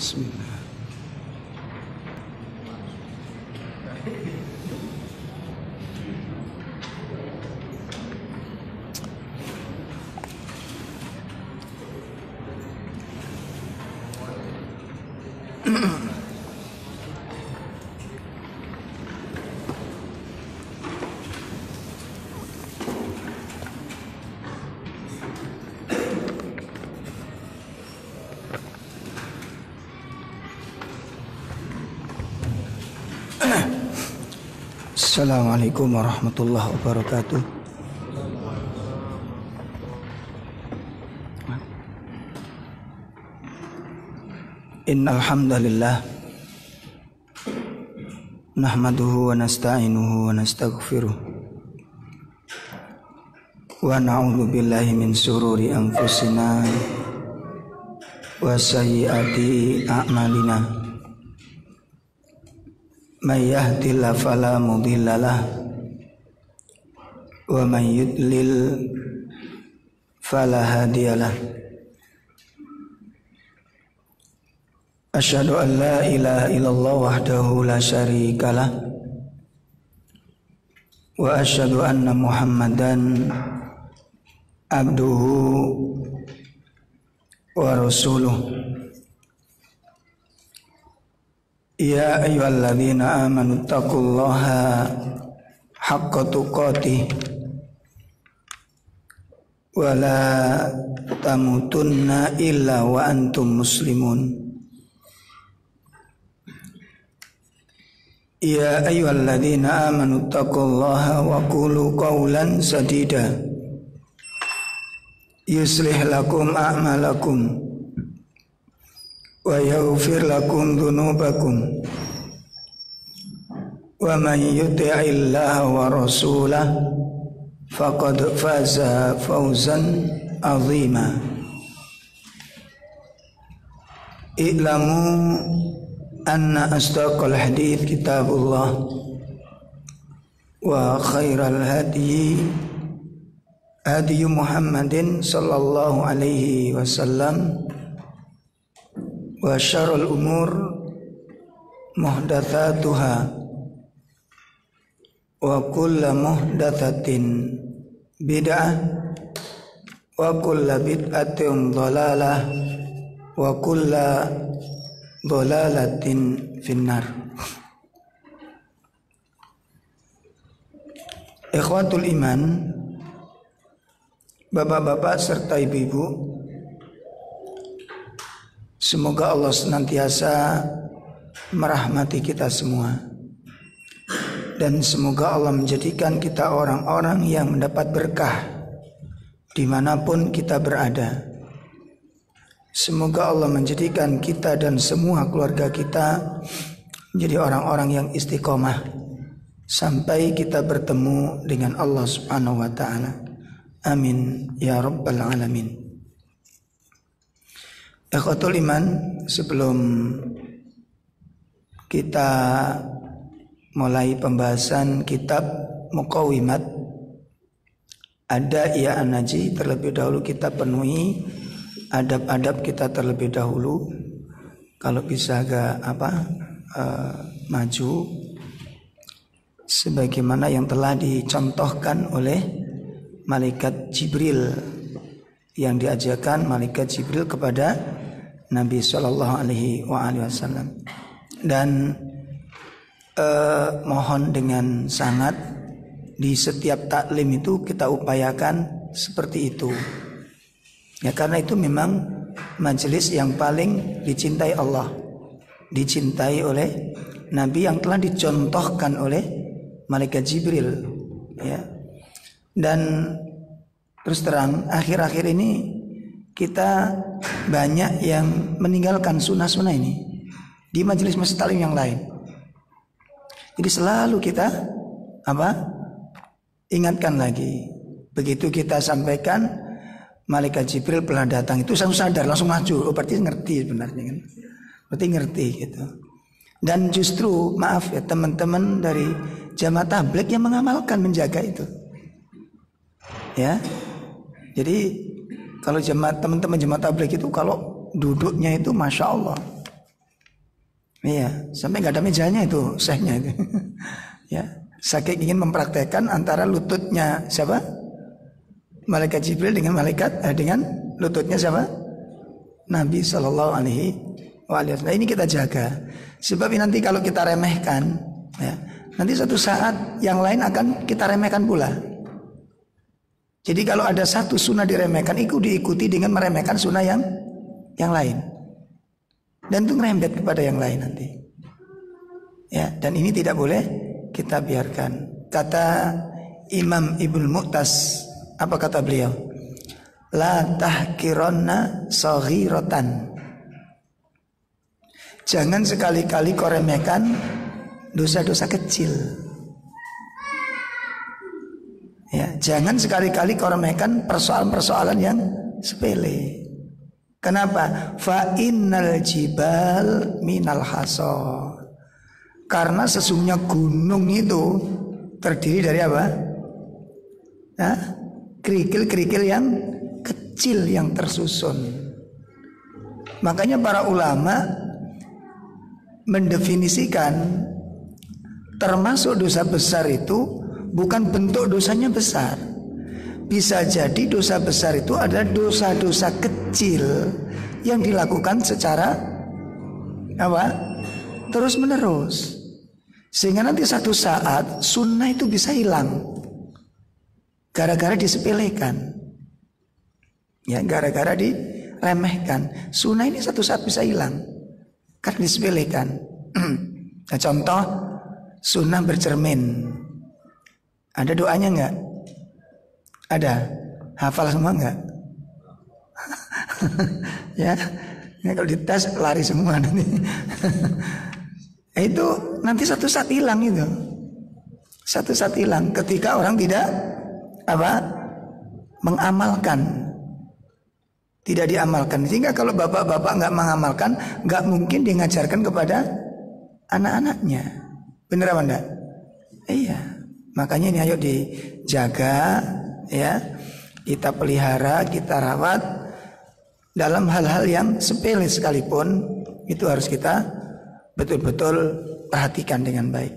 Bismillah. Assalamualaikum warahmatullahi wabarakatuh. Innal hamdalillah nahmaduhu wa nasta'inuhu wa nastaghfiruh wa na'udzu billahi min shururi anfusina wa sayyiati a'malina. May yahdihillahu fala mudhillalah wa may yudlil fala hadiyalah. Asyhadu an la ilaha illallah wahdahu la syarikalah wa asyhadu anna Muhammadan abduhu wa rasuluh. Ya ayyuhalladzina amanu taqullaha haqqa tuqatih wa la tamutunna illa wa antum muslimun. Ya ayyuhalladzina amanu taqullaha wa qulu qawlan sadida yuslih lakum a'malakum wa yaghfir lakum dhunubakum wa man yuti'illaha wa rasulahu faqad faza fawzan 'azima. I'lamu anna asdaqal hadits kitabullah wa khairal hadyi hadyu Muhammadin sallallahu alaihi wasallam wa syarrul umur muhdatsatuha wa kullu muhdatsatin bid'ah wa kullu bid'atin dhalalah wa kullu dhalalatin finnar. Ikhwatul iman, bapak-bapak serta ibu-ibu, semoga Allah senantiasa merahmati kita semua, dan semoga Allah menjadikan kita orang-orang yang mendapat berkah dimanapun kita berada. Semoga Allah menjadikan kita dan semua keluarga kita menjadi orang-orang yang istiqomah sampai kita bertemu dengan Allah Subhanahu wa ta'ala. Amin ya rabbal alamin. Ikhwatul iman, sebelum kita mulai pembahasan kitab Muqawimat ada ya anaji, terlebih dahulu kita penuhi adab-adab kita terlebih dahulu. Kalau bisa agak maju sebagaimana yang telah dicontohkan oleh malaikat Jibril, yang diajarkan malaikat Jibril kepada Nabi Shallallahu Alaihi Wasallam. Dan mohon dengan sangat di setiap taklim itu kita upayakan seperti itu. Ya, karena itu memang majelis yang paling dicintai Allah, dicintai oleh Nabi, yang telah dicontohkan oleh malaikat Jibril. Ya. Dan terus terang akhir-akhir ini kita banyak yang meninggalkan sunnah-sunnah ini di majelis taklim yang lain. Jadi selalu kita ingatkan lagi. Begitu kita sampaikan malaikat Jibril pernah datang, itu langsung sadar, langsung maju. Oh, berarti ngerti sebenarnya kan. Berarti ngerti gitu. Dan justru maaf ya teman-teman dari jamaah tabligh yang mengamalkan, menjaga itu. Ya. Jadi kalau teman-teman jemaah tabligh itu kalau duduknya itu masya Allah, Iya, sampai nggak ada mejanya itu syekhnya itu. Ya, saking ingin mempraktekkan antara lututnya siapa? Malaikat Jibril dengan dengan lututnya siapa? Nabi Shallallahu Alaihi Wasallam. Nah, ini kita jaga. Sebab nanti kalau kita remehkan, ya, nanti suatu saat yang lain akan kita remehkan pula. Jadi kalau ada satu sunnah diremehkan, itu diikuti dengan meremehkan sunnah yang lain. Dan itu ngerembet kepada yang lain nanti. Ya, dan ini tidak boleh kita biarkan. Kata Imam Ibnu Mu'tas, apa kata beliau? La tahkironna saghiratan. Jangan sekali-kali kau remehkan dosa-dosa kecil. Ya, jangan sekali-kali kau remehkan persoalan-persoalan yang sepele. Kenapa? Fa innal jibal minal hasa. Karena sesungguhnya gunung itu terdiri dari apa? Nah, kerikil-kerikil yang kecil yang tersusun. Makanya para ulama mendefinisikan termasuk dosa besar itu bukan bentuk dosanya besar. Bisa jadi dosa besar itu adalah dosa-dosa kecil yang dilakukan secara apa? Terus menerus. Sehingga nanti satu saat sunnah itu bisa hilang gara-gara disepelekan. Ya, gara-gara diremehkan. Sunnah ini satu saat bisa hilang karena disepelekan. Nah, contoh sunnah bercermin. Ada doanya enggak? Ada. Hafal semua enggak? Ya. Ini kalau dites lari semua nanti. Itu nanti satu saat hilang itu. Satu saat hilang ketika orang tidak mengamalkan. Tidak diamalkan. Sehingga kalau bapak-bapak enggak mengamalkan, enggak mungkin diajarkan kepada anak-anaknya. Benar apa enggak? Iya. Makanya ini ayo dijaga, ya, kita pelihara, kita rawat dalam hal-hal yang sepele sekalipun itu harus kita betul-betul perhatikan dengan baik.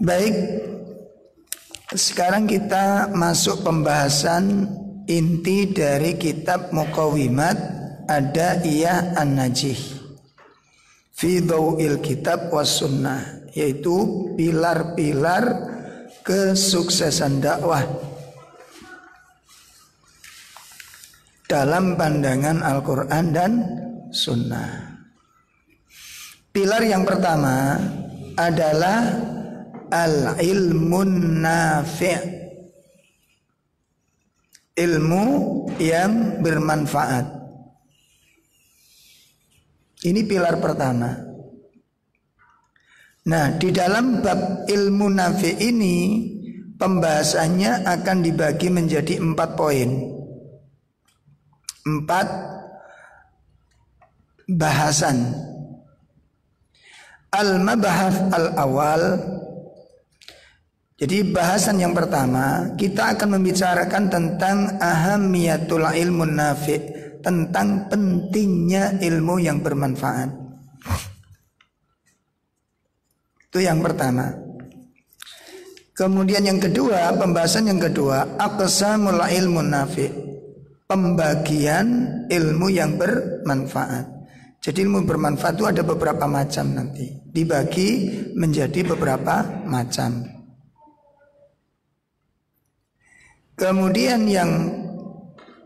Baik, sekarang kita masuk pembahasan inti dari kitab Muqawimat Adaiyah An-Najih fi Dhawil Kitab was Sunnah, yaitu pilar-pilar kesuksesan dakwah dalam pandangan Al-Quran dan Sunnah. Pilar yang pertama adalah al-ilmun nafi', ilmu yang bermanfaat. Ini pilar pertama. Nah, di dalam bab ilmu nafi ini pembahasannya akan dibagi menjadi 4 poin. 4 bahasan. Al-mabahats al-awal. Jadi bahasan yang pertama kita akan membicarakan tentang ahamiyatul ilmun nafi, tentang pentingnya ilmu yang bermanfaat. Itu yang pertama. Kemudian yang kedua, pembahasan yang kedua, aqsamul ilmun nafi, pembagian ilmu yang bermanfaat. Jadi ilmu bermanfaat itu ada beberapa macam nanti, dibagi menjadi beberapa macam. Kemudian yang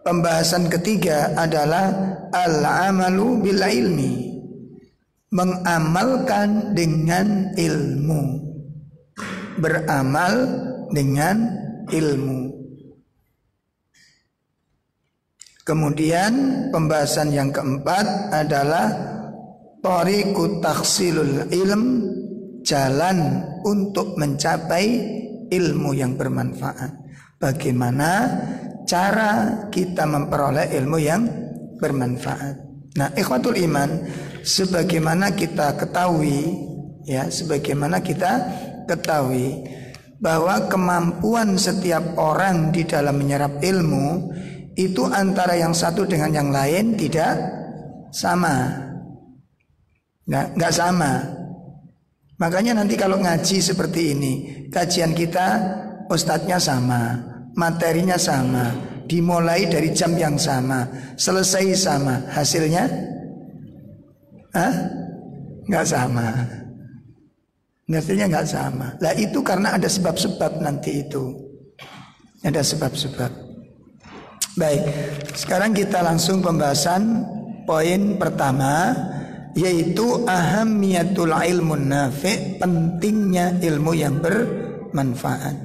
pembahasan ketiga adalah al-amalu bil ilmi, mengamalkan dengan ilmu, beramal dengan ilmu. Kemudian pembahasan yang keempat adalah thariqut tahsilul ilm, jalan untuk mencapai ilmu yang bermanfaat. Bagaimana cara kita memperoleh ilmu yang bermanfaat. Nah, ikhwatul iman, sebagaimana kita ketahui bahwa kemampuan setiap orang di dalam menyerap ilmu itu antara yang satu dengan yang lain tidak sama. nggak sama. Makanya nanti kalau ngaji seperti ini, kajian kita ustadznya sama, materinya sama, dimulai dari jam yang sama, selesai sama, hasilnya nggak sama. Hasilnya nggak sama. Lah itu karena ada sebab-sebab nanti itu. Ada sebab-sebab. Baik, sekarang kita langsung pembahasan poin pertama, yaitu ahammiyatul ilmun nafi', pentingnya ilmu yang bermanfaat.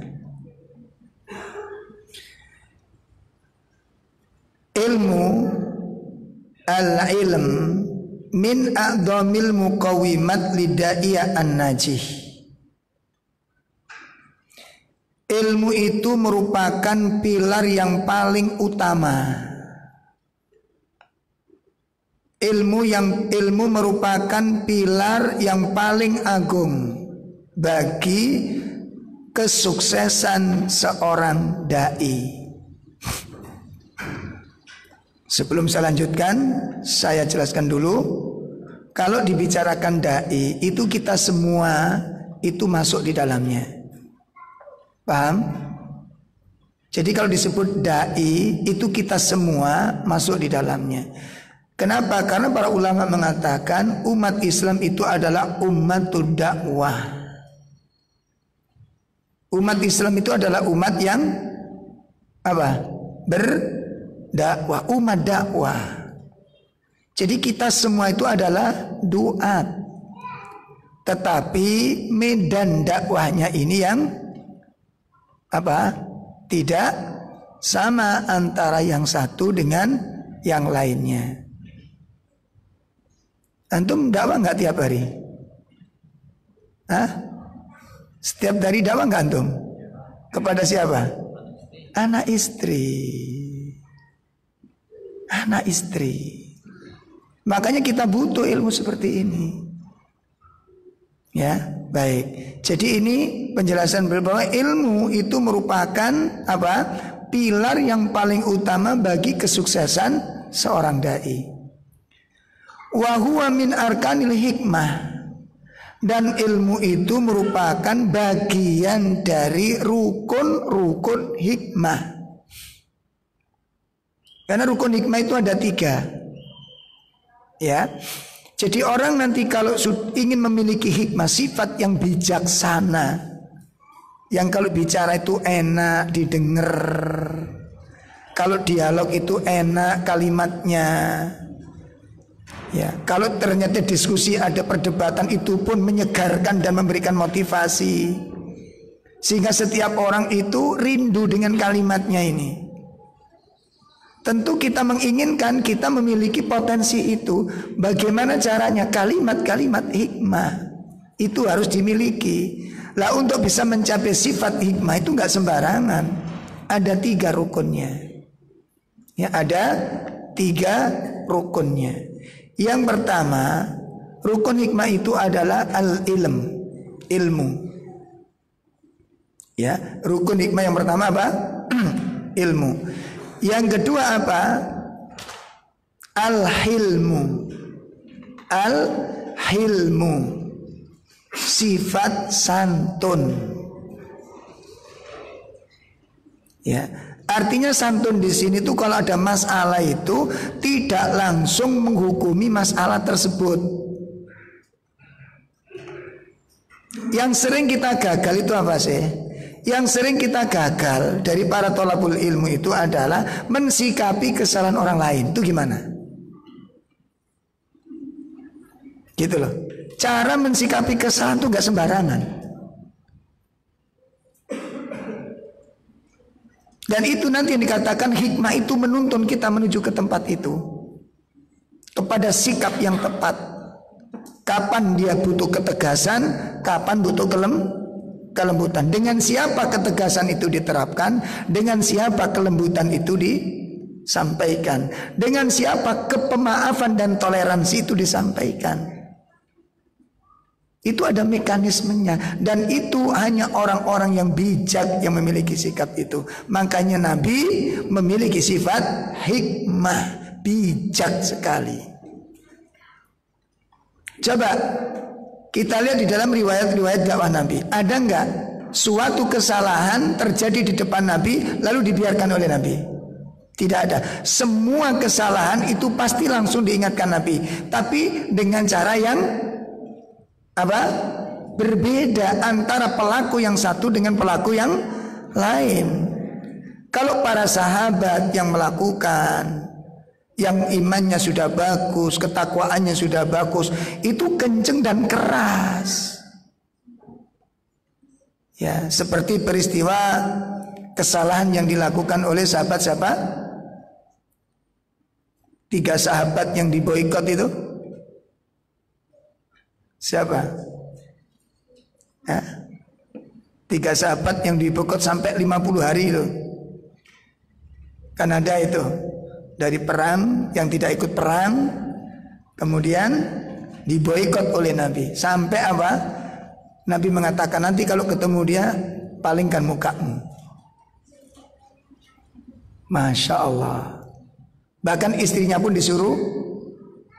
Ilmu al-ilm min a'dhamil muqawimat lidaiya an-najih. Ilmu itu merupakan pilar yang paling utama. Ilmu merupakan pilar yang paling agung bagi kesuksesan seorang dai. Sebelum saya lanjutkan, saya jelaskan dulu. Kalau dibicarakan dai, itu kita semua itu masuk di dalamnya. Paham? Jadi kalau disebut dai, itu kita semua masuk di dalamnya. Kenapa? Karena para ulama mengatakan umat Islam itu adalah ummatud dakwah. Umat Islam itu adalah umat yang apa? Berdakwah, umat dakwah. Jadi kita semua itu adalah duat. Tetapi medan dakwahnya ini yang apa? Tidak sama antara yang satu dengan yang lainnya. Antum dakwah nggak tiap hari? Setiap hari dakwah nggak antum? Kepada siapa? Anak istri. Anak istri. Makanya kita butuh ilmu seperti ini. Ya, baik. Jadi ini penjelasan bahwa ilmu itu merupakan apa? Pilar yang paling utama bagi kesuksesan seorang dai. Wa huwa min arkanil hikmah, dan ilmu itu merupakan bagian dari rukun-rukun hikmah. Karena rukun hikmah itu ada 3. Ya. Jadi orang nanti kalau ingin memiliki hikmah, sifat yang bijaksana, yang kalau bicara itu enak didengar, kalau dialog itu enak kalimatnya. Ya, kalau ternyata diskusi ada perdebatan, itu pun menyegarkan dan memberikan motivasi, sehingga setiap orang itu rindu dengan kalimatnya ini. Tentu kita menginginkan kita memiliki potensi itu. Bagaimana caranya? Kalimat-kalimat hikmah itu harus dimiliki. Lah untuk bisa mencapai sifat hikmah itu nggak sembarangan. Ada 3 rukunnya. Ya, ada 3 rukunnya. Yang pertama, rukun hikmah itu adalah al-ilm, ilmu. Ya, rukun hikmah yang pertama apa? Ilmu. Yang kedua apa? Al-hilmu. Al-hilmu, sifat santun. Ya, artinya santun di sini tuh kalau ada masalah itu tidak langsung menghukumi masalah tersebut. Yang sering kita gagal itu apa sih? Yang sering kita gagal dari para thalabul ilmu itu adalah mensikapi kesalahan orang lain. Itu gimana? Gitu loh. Cara mensikapi kesalahan itu gak sembarangan. Dan itu nanti yang dikatakan hikmah itu menuntun kita menuju ke tempat itu, kepada sikap yang tepat. Kapan dia butuh ketegasan, kapan butuh kelembutan. Dengan siapa ketegasan itu diterapkan, dengan siapa kelembutan itu disampaikan, dengan siapa kepemaafan dan toleransi itu disampaikan. Itu ada mekanismenya, dan itu hanya orang-orang yang bijak yang memiliki sikap itu. Makanya Nabi memiliki sifat hikmah, bijak sekali. Coba kita lihat di dalam riwayat-riwayat dakwah Nabi, ada enggak suatu kesalahan terjadi di depan Nabi lalu dibiarkan oleh Nabi? Tidak ada. Semua kesalahan itu pasti langsung diingatkan Nabi, tapi dengan cara yang apa? Berbeda antara pelaku yang satu dengan pelaku yang lain. Kalau para sahabat yang melakukan, yang imannya sudah bagus, ketakwaannya sudah bagus, itu kenceng dan keras. Ya, seperti peristiwa kesalahan yang dilakukan oleh sahabat siapa? 3 sahabat yang diboikot itu. Siapa? Ya. 3 sahabat yang diboikot sampai 50 hari itu. Kan ada itu. Dari perang yang tidak ikut perang, kemudian diboikot oleh Nabi. Sampai apa? Nabi mengatakan, nanti kalau ketemu dia palingkan mukamu. Masya Allah. Bahkan istrinya pun disuruh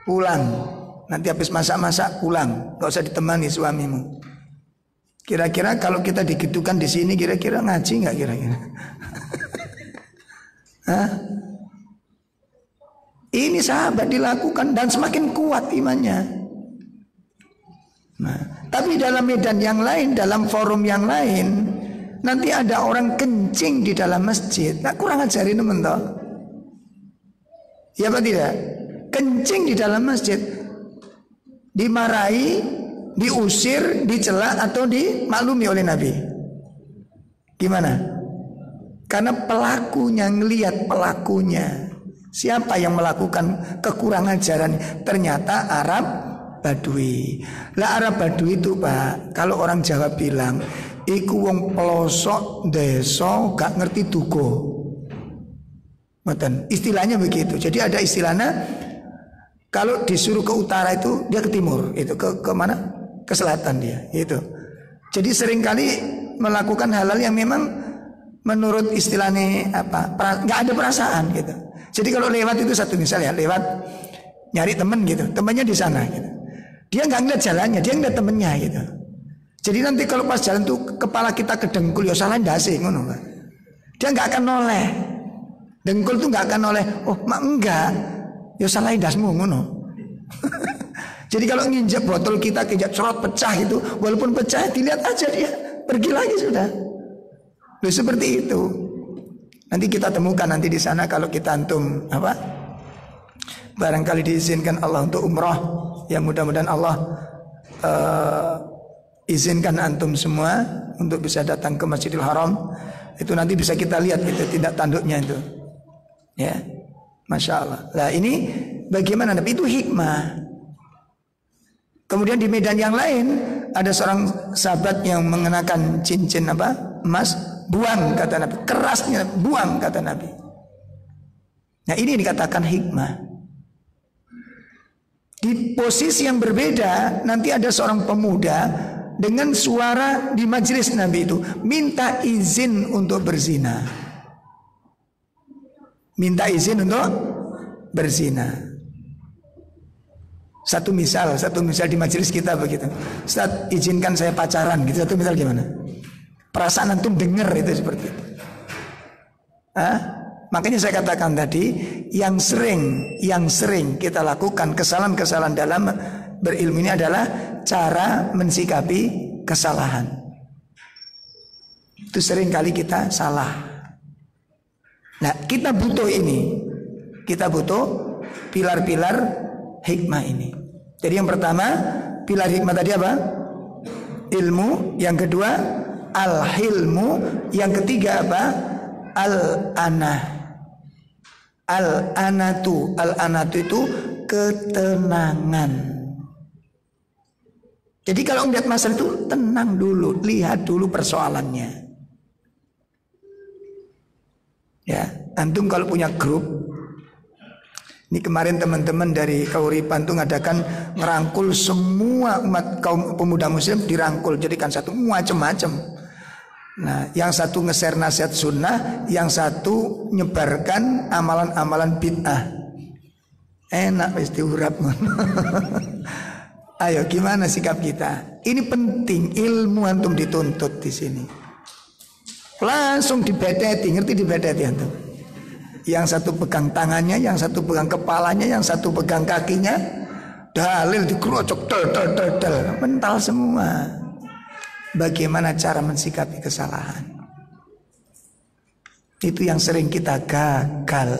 pulang. Nanti habis masak-masak pulang, gak usah ditemani suamimu. Kira-kira kalau kita digitukan di sini, kira-kira ngaji nggak kira-kira? Hah? Ini sahabat dilakukan dan semakin kuat imannya. Nah, tapi dalam medan yang lain, dalam forum yang lain, nanti ada orang kencing di dalam masjid. Nah, kurang ajarin teman toh. Ya apa tidak? Kencing di dalam masjid, dimarahi, diusir, dicela atau dimaklumi oleh Nabi. Gimana? Karena pelakunya, ngelihat pelakunya. Siapa yang melakukan kekurangan ajaran? Ternyata Arab Badui. Lah Arab Badui itu Pak, kalau orang Jawa bilang iku wong pelosok desa gak ngerti dugo. Ngoten, istilahnya begitu. Jadi ada istilahnya, kalau disuruh ke utara itu dia ke timur, itu ke mana? Ke selatan dia, itu. Jadi seringkali melakukan hal-hal yang memang menurut istilahnya apa? Nggak ada perasaan gitu. Jadi kalau lewat itu satu misal ya, lewat nyari temen gitu, temennya di sana gitu. Dia nggak ngeliat jalannya, dia ngeliat temennya gitu. Jadi nanti kalau pas jalan tuh kepala kita kedengkul, ya salah ndase ngono Pak. Dia nggak akan noleh. Dengkul tuh nggak akan noleh. Oh mak enggak, ya salah ndasmu ngono. Jadi kalau nginjek botol kita kejap serot pecah itu, walaupun pecah dilihat aja dia, pergi lagi sudah. Loh seperti itu. Nanti kita temukan nanti di sana kalau kita antum apa? Barangkali diizinkan Allah untuk umrah, ya mudah-mudahan Allah izinkan antum semua untuk bisa datang ke Masjidil Haram. Itu nanti bisa kita lihat itu tindak tanduknya itu. Ya. Masya Allah. Nah ini bagaimana Nabi itu hikmah. Kemudian di medan yang lain ada seorang sahabat yang mengenakan cincin apa? Emas, buang kata Nabi. Kerasnya buang kata Nabi. Nah ini dikatakan hikmah. Di posisi yang berbeda nanti ada seorang pemuda dengan suara di majelis Nabi itu minta izin untuk berzina. Minta izin untuk berzina. Satu misal di majelis kita begitu. Ustaz, izinkan saya pacaran gitu. Satu misal gimana? Perasaan antum dengar itu seperti itu. Makanya saya katakan tadi, yang sering kita lakukan kesalahan-kesalahan dalam berilmu ini adalah cara mensikapi kesalahan. Itu sering kali kita salah. Nah, kita butuh ini. Kita butuh pilar-pilar hikmah ini. Jadi yang pertama, pilar hikmah tadi apa? Ilmu. Yang kedua, al-hilmu. Yang ketiga apa? Al-anah. Al-anatu. Al-anatu itu ketenangan. Jadi kalau melihat masalah itu tenang dulu, lihat dulu persoalannya. Ya, antum kalau punya grup, ini kemarin teman-teman dari Kauripan tuh ngadakan ngerangkul semua umat kaum pemuda muslim, dirangkul jadikan satu macam-macam. Nah, yang satu nge-share nasihat sunnah, yang satu nyebarkan amalan-amalan bid'ah. Enak wis diurap. Ayo gimana sikap kita? Ini penting, ilmu antum dituntut di sini. Langsung dibedeti, ngerti dibedeti antum? Yang satu pegang tangannya, yang satu pegang kepalanya, yang satu pegang kakinya. Dalil dikerocok, del, mental semua. Bagaimana cara mensikapi kesalahan? Itu yang sering kita gagal.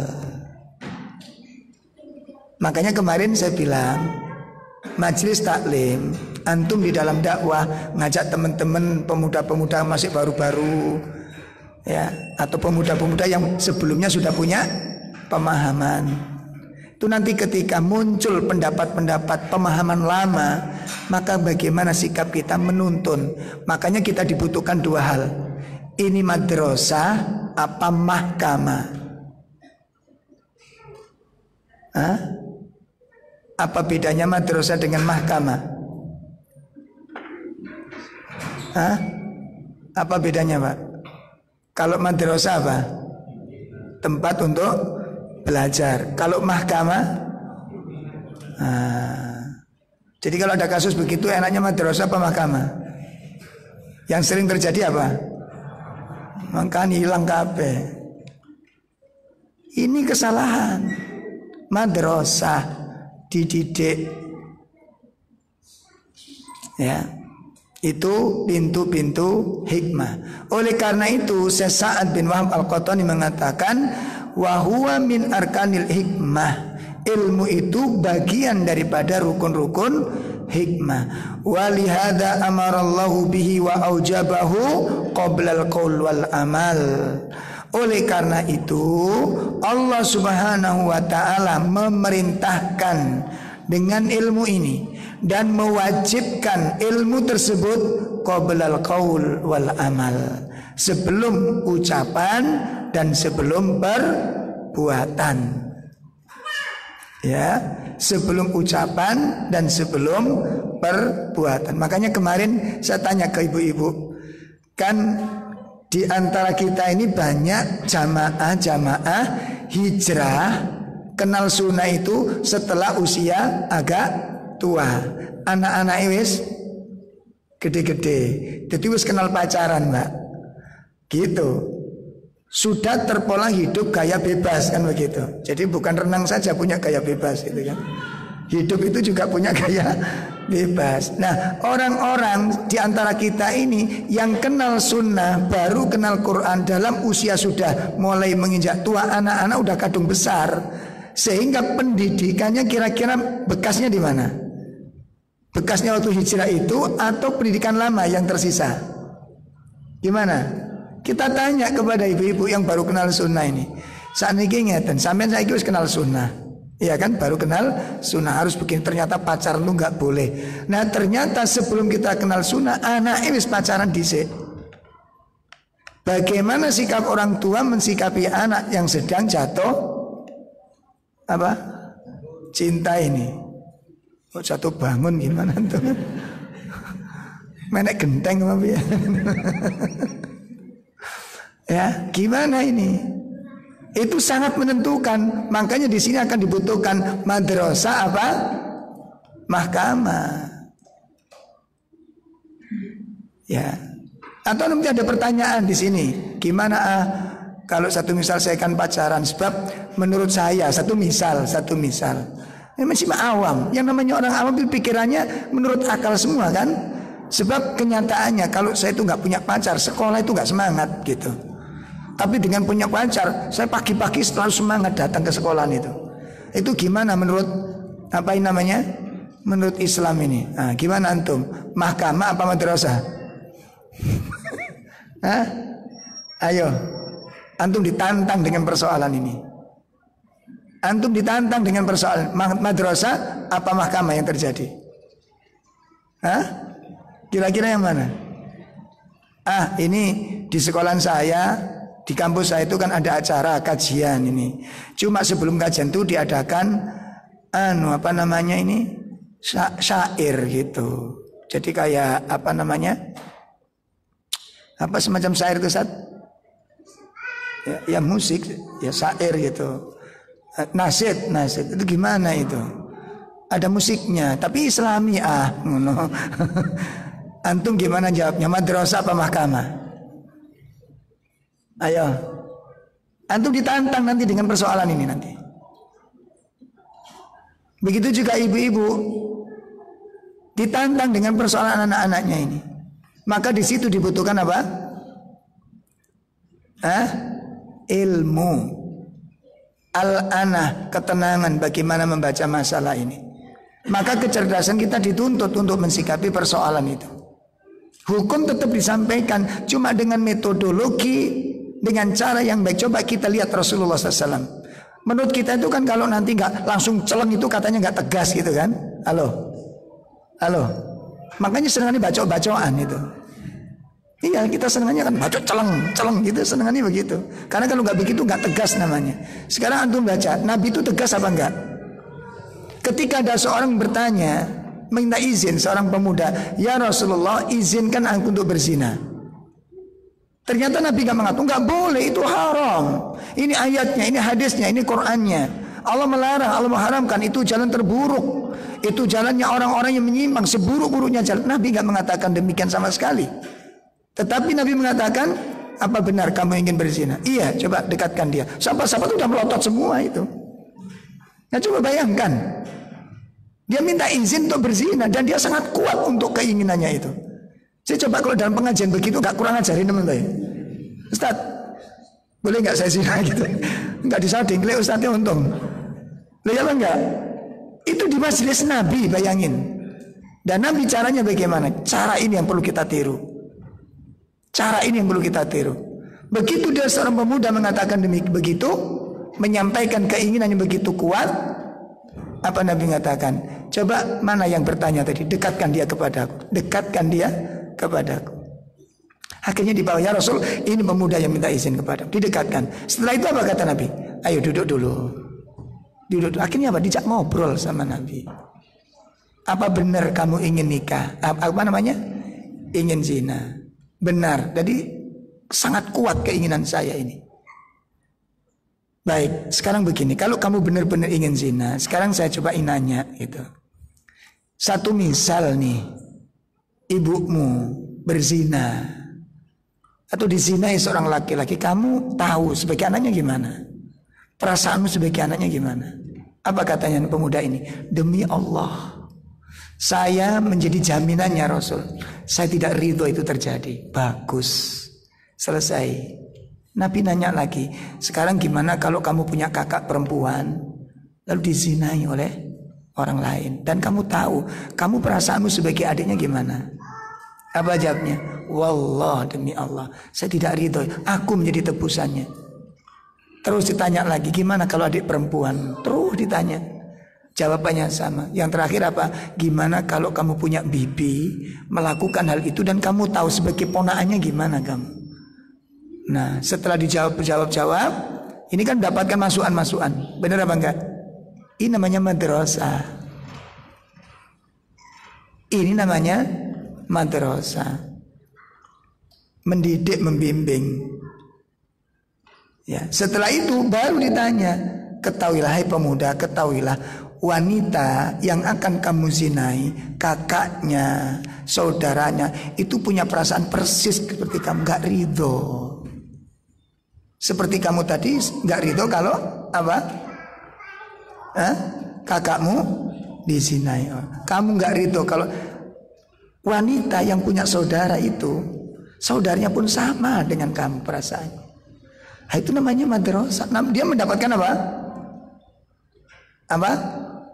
Makanya kemarin saya bilang, majelis taklim, antum di dalam dakwah ngajak teman-teman pemuda-pemuda masih baru-baru, ya, atau pemuda-pemuda yang sebelumnya sudah punya pemahaman. Itu nanti ketika muncul pendapat-pendapat pemahaman lama, maka bagaimana sikap kita menuntun? Makanya kita dibutuhkan dua hal. Ini madrasah apa mahkamah? Hah? Apa bedanya madrasah dengan mahkamah? Hah? Apa bedanya, Pak? Kalau madrasah apa? Tempat untuk belajar. Kalau mahkamah? Jadi kalau ada kasus begitu enaknya madrasah apa mahkamah? Yang sering terjadi apa? Makanya hilang kabeh. Ini kesalahan. Madrasah dididik, ya, itu pintu-pintu hikmah. Oleh karena itu Sa'ad bin Wahab Al-Qahtani mengatakan, wa huwa min arkanil hikmah. Ilmu itu bagian daripada rukun-rukun hikmah. Wa lihada amarallahu bihi wa aujabahu qoblal qaul wal amal. Oleh karena itu Allah Subhanahu wa ta'ala memerintahkan dengan ilmu ini dan mewajibkan ilmu tersebut qoblal qaul wal amal, sebelum ucapan dan sebelum perbuatan. Ya, sebelum ucapan dan sebelum perbuatan. Makanya kemarin saya tanya ke ibu-ibu, kan di antara kita ini banyak jamaah hijrah kenal sunnah itu setelah usia agak tua. Anak-anak wis gede-gede, jadi wis kenal pacaran, Mbak. Gitu. Sudah terpola hidup gaya bebas kan begitu. Jadi bukan renang saja punya gaya bebas gitu kan. Hidup itu juga punya gaya bebas. Nah, orang-orang di antara kita ini yang kenal sunnah, baru kenal Quran dalam usia sudah mulai menginjak tua, anak-anak udah kadung besar, sehingga pendidikannya kira-kira bekasnya di mana? Bekasnya waktu hijrah itu atau pendidikan lama yang tersisa? Gimana? Kita tanya kepada ibu-ibu yang baru kenal sunnah ini. Saat ini ngeten, sampean saiki wis kenal sunnah. Iya kan, baru kenal sunnah harus begini. Ternyata pacaran lu nggak boleh. Nah ternyata sebelum kita kenal sunnah, anak ini pacaran dhisik. Bagaimana sikap orang tua mensikapi anak yang sedang jatuh apa? Cinta ini. Oh jatuh bangun gimana tuh? Menek genteng apa ya? Ya, gimana ini? Itu sangat menentukan. Makanya di sini akan dibutuhkan madrasah apa? Mahkamah. Ya. Atau nanti ada pertanyaan di sini. Gimana kalau satu misal saya kan pacaran, sebab menurut saya satu misal. Ini masih awam. Yang namanya orang awam pikirannya menurut akal semua kan? Sebab kenyataannya kalau saya itu nggak punya pacar, sekolah itu nggak semangat gitu. Tapi dengan punya pacar, saya pagi-pagi selalu semangat datang ke sekolah itu. Itu gimana menurut apa ini namanya? Menurut Islam ini. Nah, gimana antum? Mahkamah apa madrasah? Hah? Ayo, antum ditantang dengan persoalan ini. Antum ditantang dengan persoalan madrasah apa mahkamah yang terjadi? Hah? Kira-kira yang mana? Ini di sekolahan saya, di kampus saya itu kan ada acara kajian ini. Cuma sebelum kajian itu diadakan apa namanya ini? Syair gitu. Jadi kayak apa namanya? Apa semacam syair itu Ustaz? Ya musik, ya syair gitu. Nasyid itu gimana itu? ada musiknya, tapi Islami ngono. Antum gimana jawabnya? Madrasah apa mahkamah? Ayo. Antum ditantang nanti dengan persoalan ini nanti. Begitu juga ibu-ibu ditantang dengan persoalan anak-anaknya ini. Maka di situ dibutuhkan apa? Ilmu. Al-anah, ketenangan bagaimana membaca masalah ini. Maka kecerdasan kita dituntut untuk mensikapi persoalan itu. Hukum tetap disampaikan, cuma dengan metodologi, dengan cara yang baik. Coba kita lihat Rasulullah SAW. Menurut kita itu kan kalau nanti nggak langsung celeng itu katanya nggak tegas gitu kan? Halo. Makanya senangannya bacok-bacokan itu. Iya, kita senangannya kan bacok celeng gitu, senangannya begitu. Karena kalau nggak begitu nggak tegas namanya. Sekarang antum baca, Nabi itu tegas apa enggak? Ketika ada seorang bertanya, minta izin seorang pemuda, ya Rasulullah, izinkan aku untuk berzina. Ternyata Nabi gak mengatur, gak boleh, itu haram. Ini ayatnya, ini hadisnya, ini Qur'annya. Allah melarang, Allah mengharamkan, itu jalan terburuk. Itu jalannya orang-orang yang menyimpang, seburuk-buruknya jalan. Nabi gak mengatakan demikian sama sekali. Tetapi Nabi mengatakan, apa benar kamu ingin berzina? Iya, coba dekatkan dia. Sahabat-sahabat itu udah melotot semua itu. Nah coba bayangkan, dia minta izin untuk berzina dan dia sangat kuat untuk keinginannya itu. Saya coba kalau dalam pengajian begitu gak kurang ajarin teman-teman. Ustaz, boleh gak saya zina gitu? Enggak disading, Ustaznya untung. Lihat enggak? Itu di majelis Nabi, bayangin. Dan Nabi caranya bagaimana? Cara ini yang perlu kita tiru. Cara ini yang perlu kita tiru. Begitu dia seorang pemuda mengatakan begitu, menyampaikan keinginan yang begitu kuat, apa Nabi mengatakan? Coba mana yang bertanya tadi? Dekatkan dia kepadaku. Dekatkan dia kepadaku. Akhirnya dibawa, ya Rasul, ini pemuda yang minta izin kepadaku. Didekatkan. Setelah itu apa kata Nabi? Ayo duduk dulu. Duduk. Akhirnya apa? Dijak ngobrol sama Nabi. Apa benar kamu ingin nikah? Apa namanya? Ingin zina. Benar. Jadi sangat kuat keinginan saya ini. Baik, sekarang begini. Kalau kamu benar-benar ingin zina, sekarang saya coba nanya gitu. Satu misal nih, ibumu berzina atau dizinai seorang laki-laki, kamu tahu sebagai anaknya gimana? Perasaanmu sebagai anaknya gimana? Apa katanya pemuda ini? Demi Allah, saya menjadi jaminannya Rasul. Saya tidak ridho itu terjadi. Bagus, selesai. Nabi nanya lagi, sekarang gimana kalau kamu punya kakak perempuan lalu dizinai oleh orang lain dan kamu tahu, kamu perasaanmu sebagai adiknya gimana? Apa jawabnya? Wallah, demi Allah, saya tidak ridho, aku menjadi tebusannya. Terus ditanya lagi, gimana kalau adik perempuan? Terus ditanya, jawabannya sama. Yang terakhir apa? Gimana kalau kamu punya bibi melakukan hal itu dan kamu tahu sebagai ponakannya gimana kamu? Nah, setelah dijawab, ini kan mendapatkan masukan-masukan. Benar apa enggak? Ini namanya madrasah. Ini namanya madrasah. Mendidik, membimbing. Ya, setelah itu baru ditanya, ketahuilah hai pemuda, ketahuilah wanita yang akan kamu zinai, kakaknya, saudaranya, itu punya perasaan persis seperti kamu, gak ridho. Seperti kamu tadi gak ridho kalau apa? Kakakmu dizinai. Kamu gak ridho kalau wanita yang punya saudara itu, saudaranya pun sama dengan kamu perasaannya. Nah, itu namanya madrasah. Dia mendapatkan apa? Apa?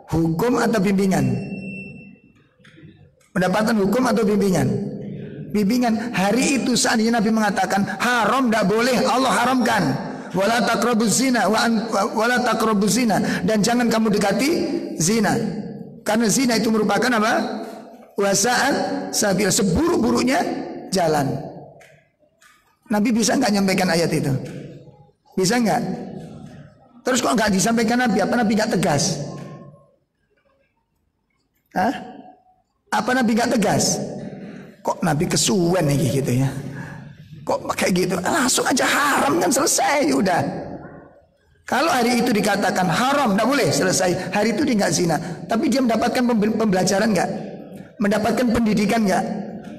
Hukum atau bimbingan? Mendapatkan hukum atau bimbingan? Bimbingan. Hari itu seandainya Nabi mengatakan haram, tidak boleh, Allah haramkan. Wala taqrabuz zina wala taqrabuz zina, dan jangan kamu dekati zina. Karena zina itu merupakan apa? Wasa'at sabil, seburuk-buruknya jalan. Nabi bisa nggak nyampaikan ayat itu? Bisa nggak? Terus kok nggak disampaikan Nabi? Apa Nabi nggak tegas? Apa Nabi nggak tegas? Kok Nabi kesuwen nih gitu ya? Kok pakai gitu? Langsung aja haram kan selesai udah. Kalau hari itu dikatakan haram, tidak boleh, selesai. Hari itu dia nggak zina, tapi dia mendapatkan pembelajaran nggak? Mendapatkan pendidikan nggak?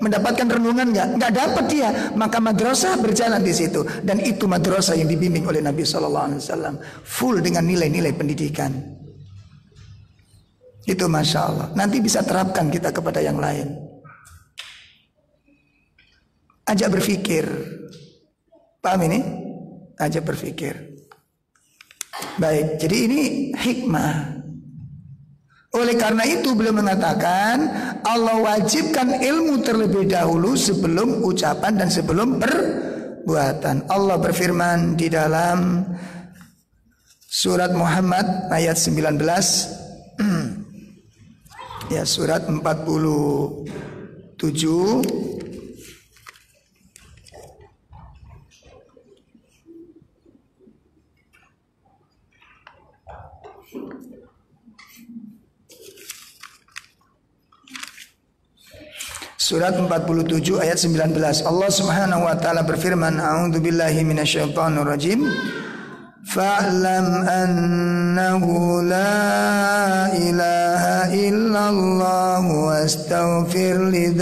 Mendapatkan renungan nggak dapat dia. Maka madrasah berjalan di situ, dan itu madrasah yang dibimbing oleh Nabi SAW, full dengan nilai-nilai pendidikan. Itu masya Allah. Nanti bisa terapkan kita kepada yang lain. Ajak berpikir, paham ini? Ajak berpikir. Baik, jadi ini hikmah. Oleh karena itu beliau mengatakan Allah wajibkan ilmu terlebih dahulu sebelum ucapan dan sebelum perbuatan. Allah berfirman di dalam surat Muhammad ayat 19 ya, surat 47 Surat 47 ayat 19. Allah Subhanahu wa taala berfirman, A'udzubillahi minasyaitonir rajim. Fa'lam annahu la ilaha illallah wastaghfir li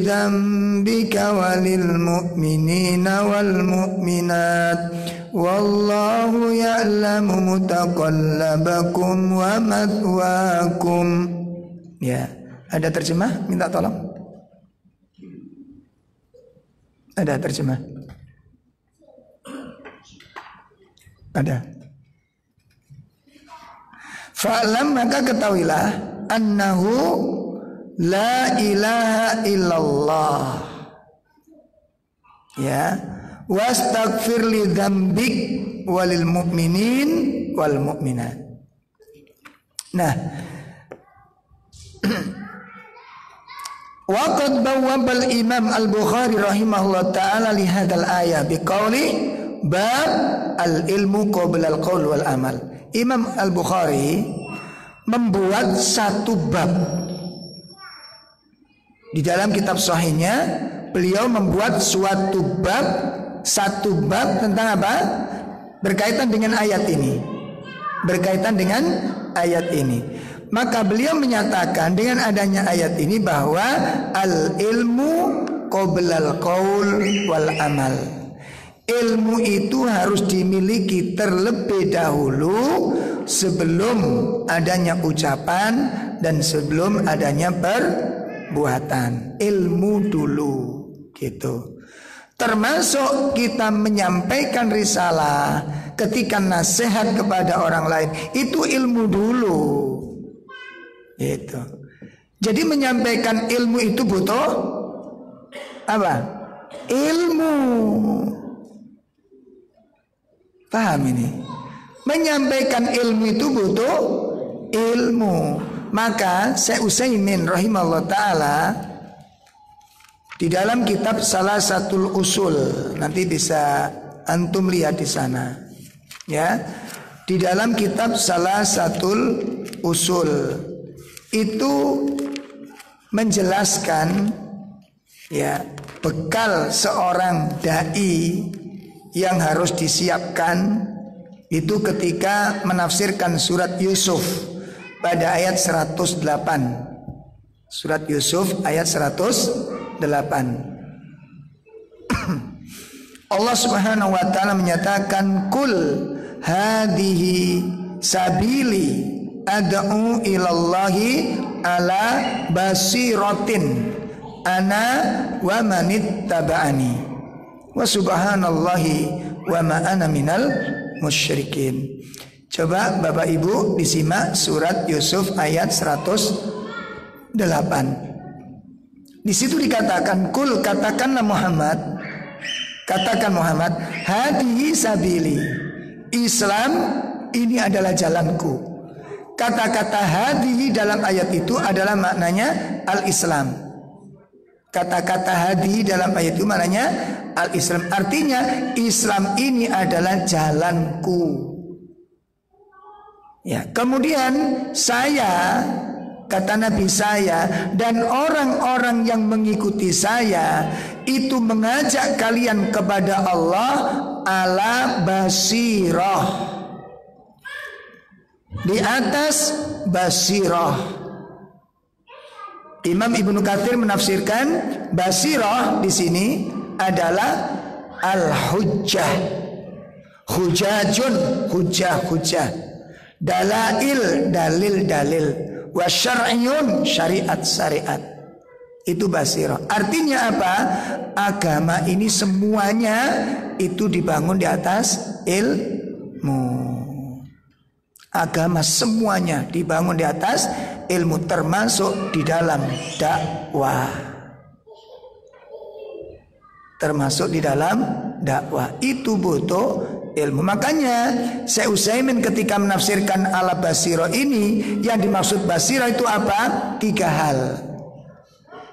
dzambika walil mu'minina wal mu'minat wallahu ya'lamu mutaqallabakum wa mathwaakum. Ya, ada terjemah? Minta tolong. Ada terjemah? Ada. Fa'lam, maka ketahuilah annahu la ilaha illallah. Ya, wastaghfir li dzambik walil mu'minin wal mu'minat. Nah, waqad bawwabal Imam Al-Bukhari rahimahullah ta'ala li hadzal ayat biqauli bab al-ilmu qabla al-qaul wal amal. Imam Al-Bukhari membuat satu bab di dalam kitab sahihnya. Beliau membuat satu bab tentang apa? Berkaitan dengan ayat ini. Berkaitan dengan ayat ini. Maka beliau menyatakan dengan adanya ayat ini bahwa al-ilmu qoblal qaul wal amal. Ilmu itu harus dimiliki terlebih dahulu sebelum adanya ucapan dan sebelum adanya perbuatan. Ilmu dulu gitu. Termasuk kita menyampaikan risalah, ketika nasihat kepada orang lain, itu ilmu dulu. Gitu. Jadi menyampaikan ilmu itu butuh apa? Ilmu. Paham ini? Menyampaikan ilmu itu butuh ilmu. Maka Syekh Utsaimin rahimahullah ta'ala di dalam kitab Salasatul Usul, nanti bisa antum lihat di sana. Ya. Di dalam kitab Salasatul Usul itu menjelaskan ya bekal seorang dai yang harus disiapkan itu ketika menafsirkan surat Yusuf pada ayat 108. Surat Yusuf ayat 108. Allah Subhanahu wa taala menyatakan kul hadhihi sabili ad'u ilallahi ala basiratin ana wa manittaba'ani wa subhanallahi wa ma ana minal musyrikin. Coba Bapak Ibu disimak surat Yusuf ayat 108. Di situ dikatakan kul, katakanlah Muhammad, katakan Muhammad, hadihi sabili, Islam ini adalah jalanku. Kata-kata hadihi dalam ayat itu adalah maknanya al-Islam. Kata-kata hadihi dalam ayat itu maknanya al-Islam. Artinya Islam ini adalah jalanku. Ya, kemudian saya, kata Nabi saya dan orang-orang yang mengikuti saya itu mengajak kalian kepada Allah ala basirah. Di atas basirah. Imam Ibnu Katsir menafsirkan basirah di sini adalah al-hujjah. Hujajun, hujah. Dalail, dalil. Wa syar'iyun, syariat. Itu basirah. Artinya apa? Agama ini semuanya itu dibangun di atas ilmu. Agama semuanya dibangun di atas ilmu, termasuk di dalam dakwah. Termasuk di dalam dakwah itu butuh ilmu. Makanya Syekh Utsaimin ketika menafsirkan ala basirah ini, yang dimaksud basirah itu apa? 3 hal.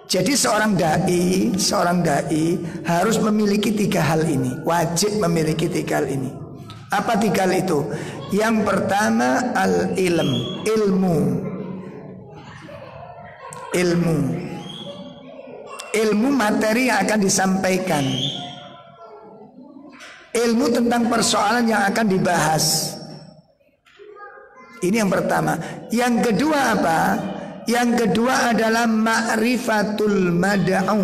Jadi seorang dai harus memiliki 3 hal ini. Wajib memiliki 3 hal ini. Apa 3 hal itu? Yang pertama ilmu materi yang akan disampaikan, ilmu tentang persoalan yang akan dibahas. Ini yang pertama. Yang kedua apa? Yang kedua adalah ma'rifatul mad'u.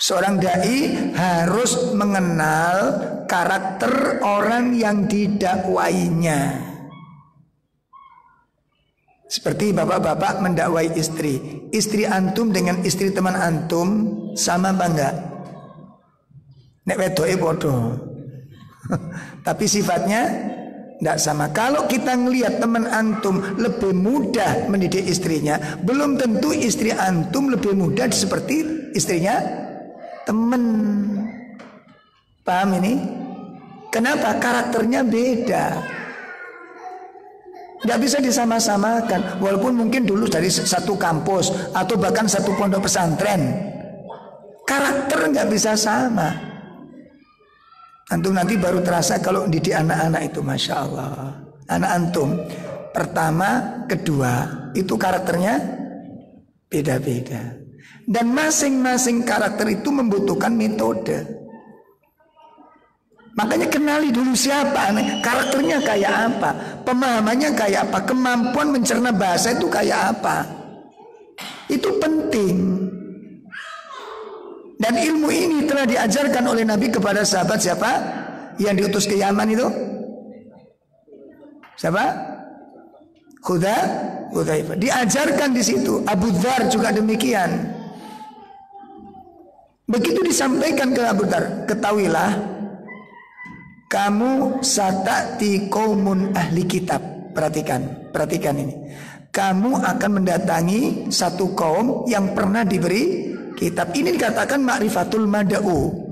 Seorang dai harus mengenal karakter orang yang didakwainya. Seperti bapak-bapak mendakwai istri. Istri antum dengan istri teman antum sama apa enggak? Nek wedoke podo. Tapi sifatnya enggak sama. Kalau kita ngelihat teman antum lebih mudah mendidik istrinya, belum tentu istri antum lebih mudah seperti istrinya teman. Paham ini? Kenapa? Karakternya beda. Tidak bisa disama-samakan. Walaupun mungkin dulu dari satu kampus atau bahkan satu pondok pesantren, karakter nggak bisa sama. Antum nanti baru terasa kalau didik anak-anak itu, masya Allah. Anak antum pertama, kedua itu karakternya beda-beda. Dan masing-masing karakter itu membutuhkan metode. Makanya kenali dulu siapa, karakternya kayak apa, pemahamannya kayak apa, kemampuan mencerna bahasa itu kayak apa. Itu penting. Dan ilmu ini telah diajarkan oleh Nabi kepada sahabat siapa? Yang diutus ke Yaman itu? Siapa? Hudzaifah. Diajarkan di situ. Abu Dzar juga demikian. Begitu disampaikan ke Abu Dzar, ketahuilah kamu satati qaumun ahli kitab. Perhatikan ini. Kamu akan mendatangi satu kaum yang pernah diberi kitab. Ini dikatakan ma'rifatul mad'u.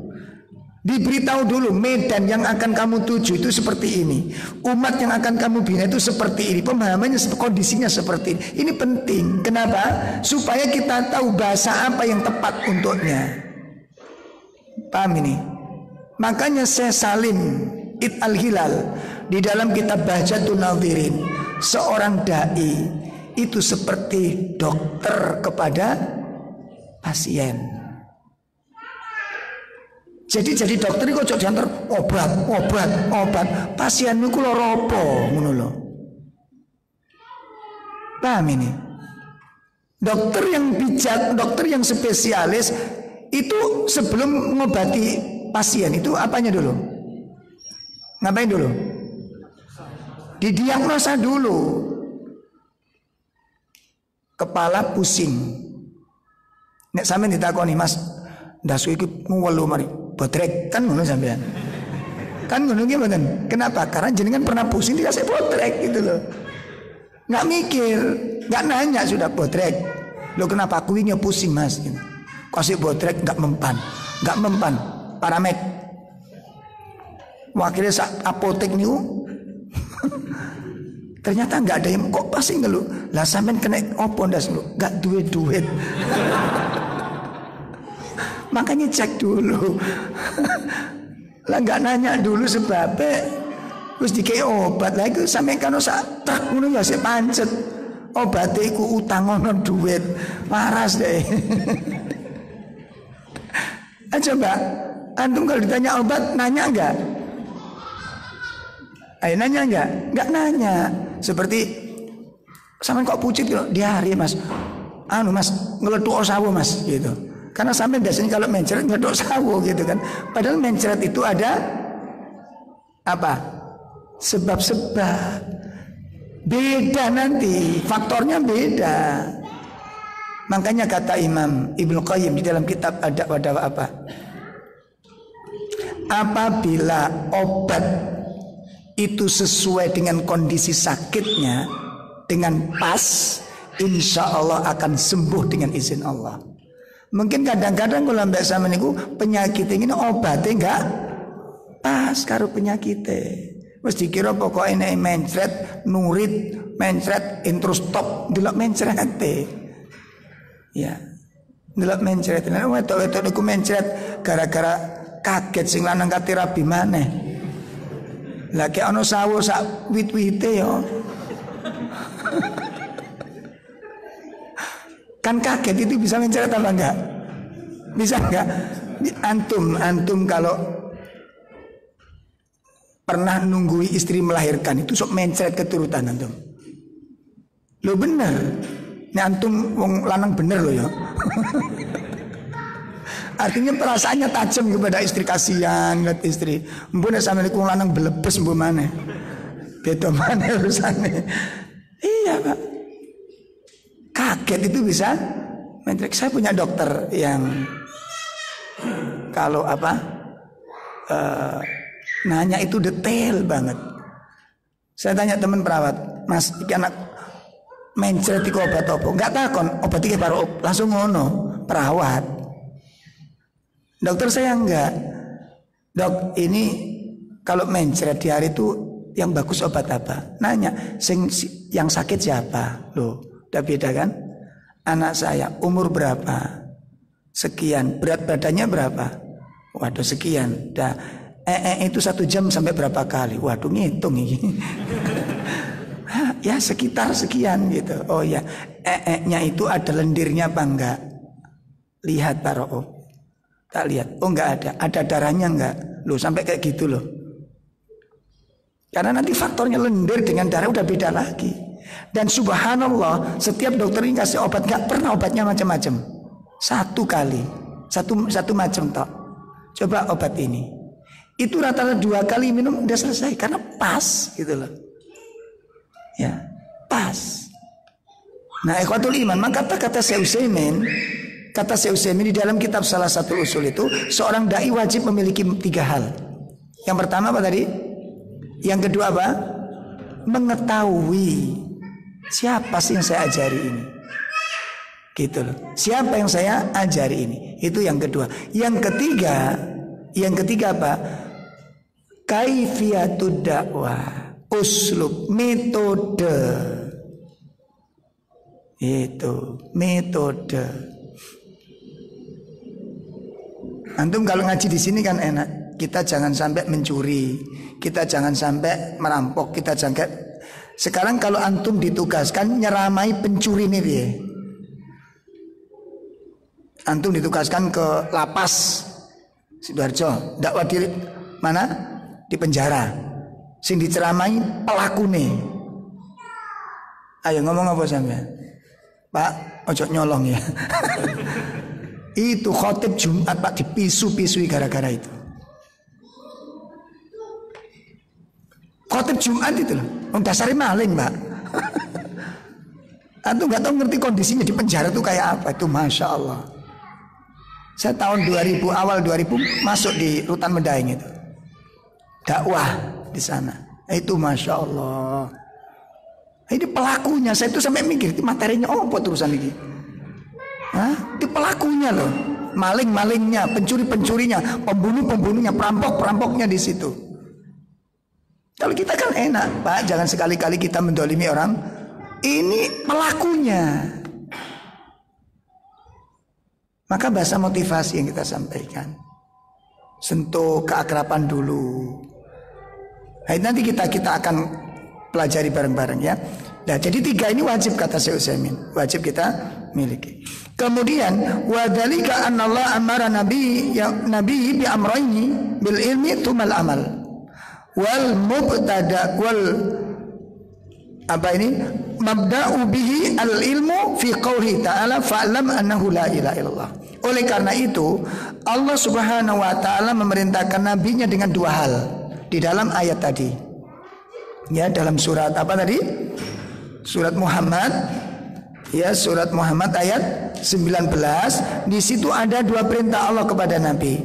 Diberitahu dulu medan yang akan kamu tuju itu seperti ini. Umat yang akan kamu bina itu seperti ini. Pemahamannya, kondisinya seperti ini. Ini penting. Kenapa? Supaya kita tahu bahasa apa yang tepat untuknya. Paham ini? Makanya Syekh Salim Id Al-Hilal di dalam kitab Bahjatun Nadhirin, seorang dai itu seperti dokter kepada pasien. Jadi dokter itu kok diantar obat. Pasien niku lara apa ngono lho. Paham ini? Dokter yang bijak, dokter yang spesialis itu sebelum mengobati pasien itu apanya dulu? Ngapain dulu? Didiagnosa dulu. Kepala pusing. Nek sampean ditakoni, Mas, ndasu iki ngwelu mari, botrek kan ngono sampean. Kan ngono nggih mboten? Kenapa? Karena jenengan pernah pusing dikasih botrek gitu loh. Enggak mikir, enggak nanya sudah botrek. Loh kenapa aku ini pusing, Mas? Gitu. Kasih botrek enggak mempan. Paramed. Wakilnya sak apotek niku. Ternyata enggak ada yang kok pasti ngeluh. Lah sampean kena opo ndas lu? Enggak duit. Makanya cek dulu. Lah enggak nanya dulu sebabnya. Terus dikei obat lagi sampean kan sak truk ngono ya sik pancet. Obate iku utang ono duit. Waras deh. Coba Antum kalau ditanya obat nanya enggak? Ayo nanya enggak? Enggak nanya. Seperti sampean kok pucet kok diare Mas. Mas ngeleduk sawo Mas gitu. Karena sampean biasanya kalau mencret ngeleduk sawo gitu kan. Padahal mencret itu ada apa? Sebab-sebab. Beda nanti, faktornya beda. Makanya kata Imam Ibnu Qayyim di dalam kitab Ad-Dawa apa? Apabila obat itu sesuai dengan kondisi sakitnya, dengan pas, insya Allah akan sembuh dengan izin Allah. Mungkin kadang-kadang kalau mbak sama niku penyakit ini obatnya enggak pas karo penyakitnya. Mesti dikira pokoknya ini mencret, nurit, mencret, terus stop, delok mencret. Ya, delok mencret. Nah, wedok niku mencret gara-gara kaget sing lanang kate rabi maneh. Lah ki ana sawo sak wit-wite ya. Kan kaget itu bisa mencret apa enggak? Bisa enggak? Antum kalau pernah nunggui istri melahirkan itu sok mencret keturutan antum. Lo bener. Ini antum wong lanang bener lo ya. Artinya perasaannya tajam kepada istri, kasihan lihat istri. Mbune sampe niku lanang belebes mbok maneh. Beda maneh urusane. Iya, Pak. Kaget itu bisa mencret. Saya punya dokter yang kalau nanya itu detail banget. Saya tanya teman perawat, Mas, iki anak mencret iku obat apa? Enggak takon, obat iki baru langsung ngono, perawat. Dokter saya enggak. Dok, ini kalau mencret di hari itu yang bagus obat apa? Nanya, yang sakit siapa? Loh, udah beda kan? Anak saya umur berapa? Sekian, berat badannya berapa? Waduh sekian. Dah itu 1 jam sampai berapa kali? Waduh ngitung ini. Ya sekitar sekian gitu. Oh ya, nya itu ada lendirnya apa enggak? Lihat Pak Ro'o. Tak lihat. Oh enggak ada. Ada darahnya enggak? Loh sampai kayak gitu loh. Karena nanti faktornya lendir dengan darah udah beda lagi. Dan subhanallah, setiap dokter ini kasih obat enggak pernah obatnya macam-macam. 1 kali. Satu macam tok. Coba obat ini. Itu rata-rata 2 kali minum udah selesai karena pas gitu loh. Ya, pas. Nah, ikhwatul iman, maka kata Syekh Utsaimin di dalam kitab salah satu usul itu, seorang dai wajib memiliki 3 hal. Yang pertama apa tadi? Yang kedua apa? Mengetahui siapa sih yang saya ajari ini. Gitu loh. Siapa yang saya ajari ini? Itu yang kedua. Yang ketiga apa? Kaifiyatud dakwah. Uslub, metode. Itu metode. Antum kalau ngaji di sini kan enak. Kita jangan sampai mencuri, kita jangan sampai merampok, kita jangan. Sekarang kalau antum ditugaskan nyeramai pencuri nih dia. Antum ditugaskan ke lapas Sidoarjo, dakwah di mana? Di penjara. Sing diceramai pelaku nih. Ayo ngomong apa sampean? Pak, ojo nyolong ya. Itu khotib Jumat Pak dipisu-pisui gara-gara itu. Khotib Jumat itu loh. Dasarnya maling Pak. Antum nggak tahu ngerti kondisinya di penjara itu kayak apa. Itu Masya Allah. Saya tahun 2000 awal 2000 masuk di Rutan Medaeng itu. Dakwah di sana. Itu Masya Allah. Ini pelakunya. Saya itu sampai mikir itu materinya apa terusan ini. Hah? Itu pelakunya loh. Maling-malingnya, pencuri-pencurinya, pembunuh-pembunuhnya, perampok-perampoknya di situ. Kalau kita kan enak, Pak, jangan sekali-kali kita mendolimi orang. Ini pelakunya. Maka bahasa motivasi yang kita sampaikan. Sentuh keakraban dulu. Nah, nanti kita akan pelajari bareng-bareng ya. Nah, jadi 3 ini wajib kata Syekh Utsaimin, wajib kita miliki. Kemudian wadzalika anallah amara nabi bi amrayni bil ilmi tumal amal wal mubtada wal mabda'u bihi al ilmu fi qouli ta'ala fa'lam annahu la ilaha illallah. Oleh karena itu Allah Subhanahu wa taala memerintahkan nabinya dengan 2 hal di dalam ayat tadi. Ya, dalam surat apa tadi? Surat Muhammad. Ya, surat Muhammad ayat 19. Di situ ada 2 perintah Allah kepada Nabi.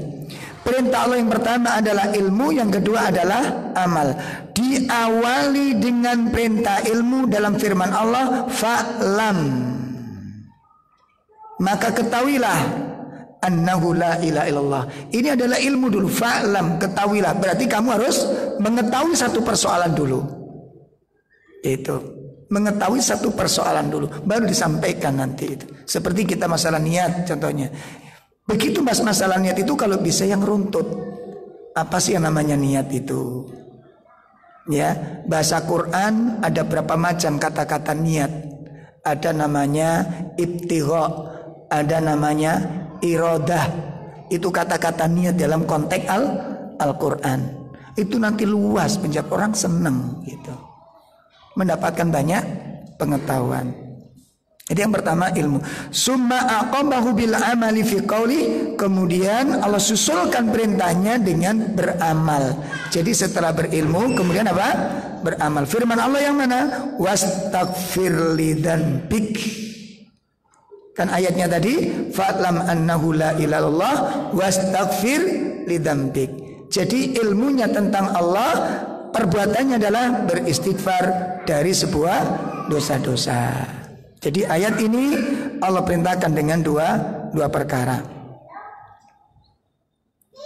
Perintah Allah yang pertama adalah ilmu, yang kedua adalah amal. Diawali dengan perintah ilmu dalam firman Allah, fa'lam. Maka ketahuilah annahu la ilaha illallah. Ini adalah ilmu dulu, fa'lam, ketahuilah. Berarti kamu harus mengetahui satu persoalan dulu. Itu, mengetahui satu persoalan dulu, baru disampaikan nanti itu. Seperti kita masalah niat contohnya. Begitu masalah niat itu kalau bisa yang runtut. Apa sih yang namanya niat itu? Ya, bahasa Quran ada berapa macam kata-kata niat. Ada namanya ibtigha, ada namanya iradah. Itu kata-kata niat dalam konteks Al-Quran. Itu nanti luas, menjawab orang seneng gitu, mendapatkan banyak pengetahuan. Jadi yang pertama ilmu. Summa aqabahu bil amali fi qauli, kemudian Allah susulkan perintahnya dengan beramal. Jadi setelah berilmu kemudian apa? Beramal. Firman Allah yang mana? Wastaghfir lidzanbik. Kan ayatnya tadi, fa'lam annahu la ilaha illallah wastaghfir lidzanbik. Jadi ilmunya tentang Allah, perbuatannya adalah beristighfar dari sebuah dosa-dosa. Jadi ayat ini Allah perintahkan dengan dua perkara.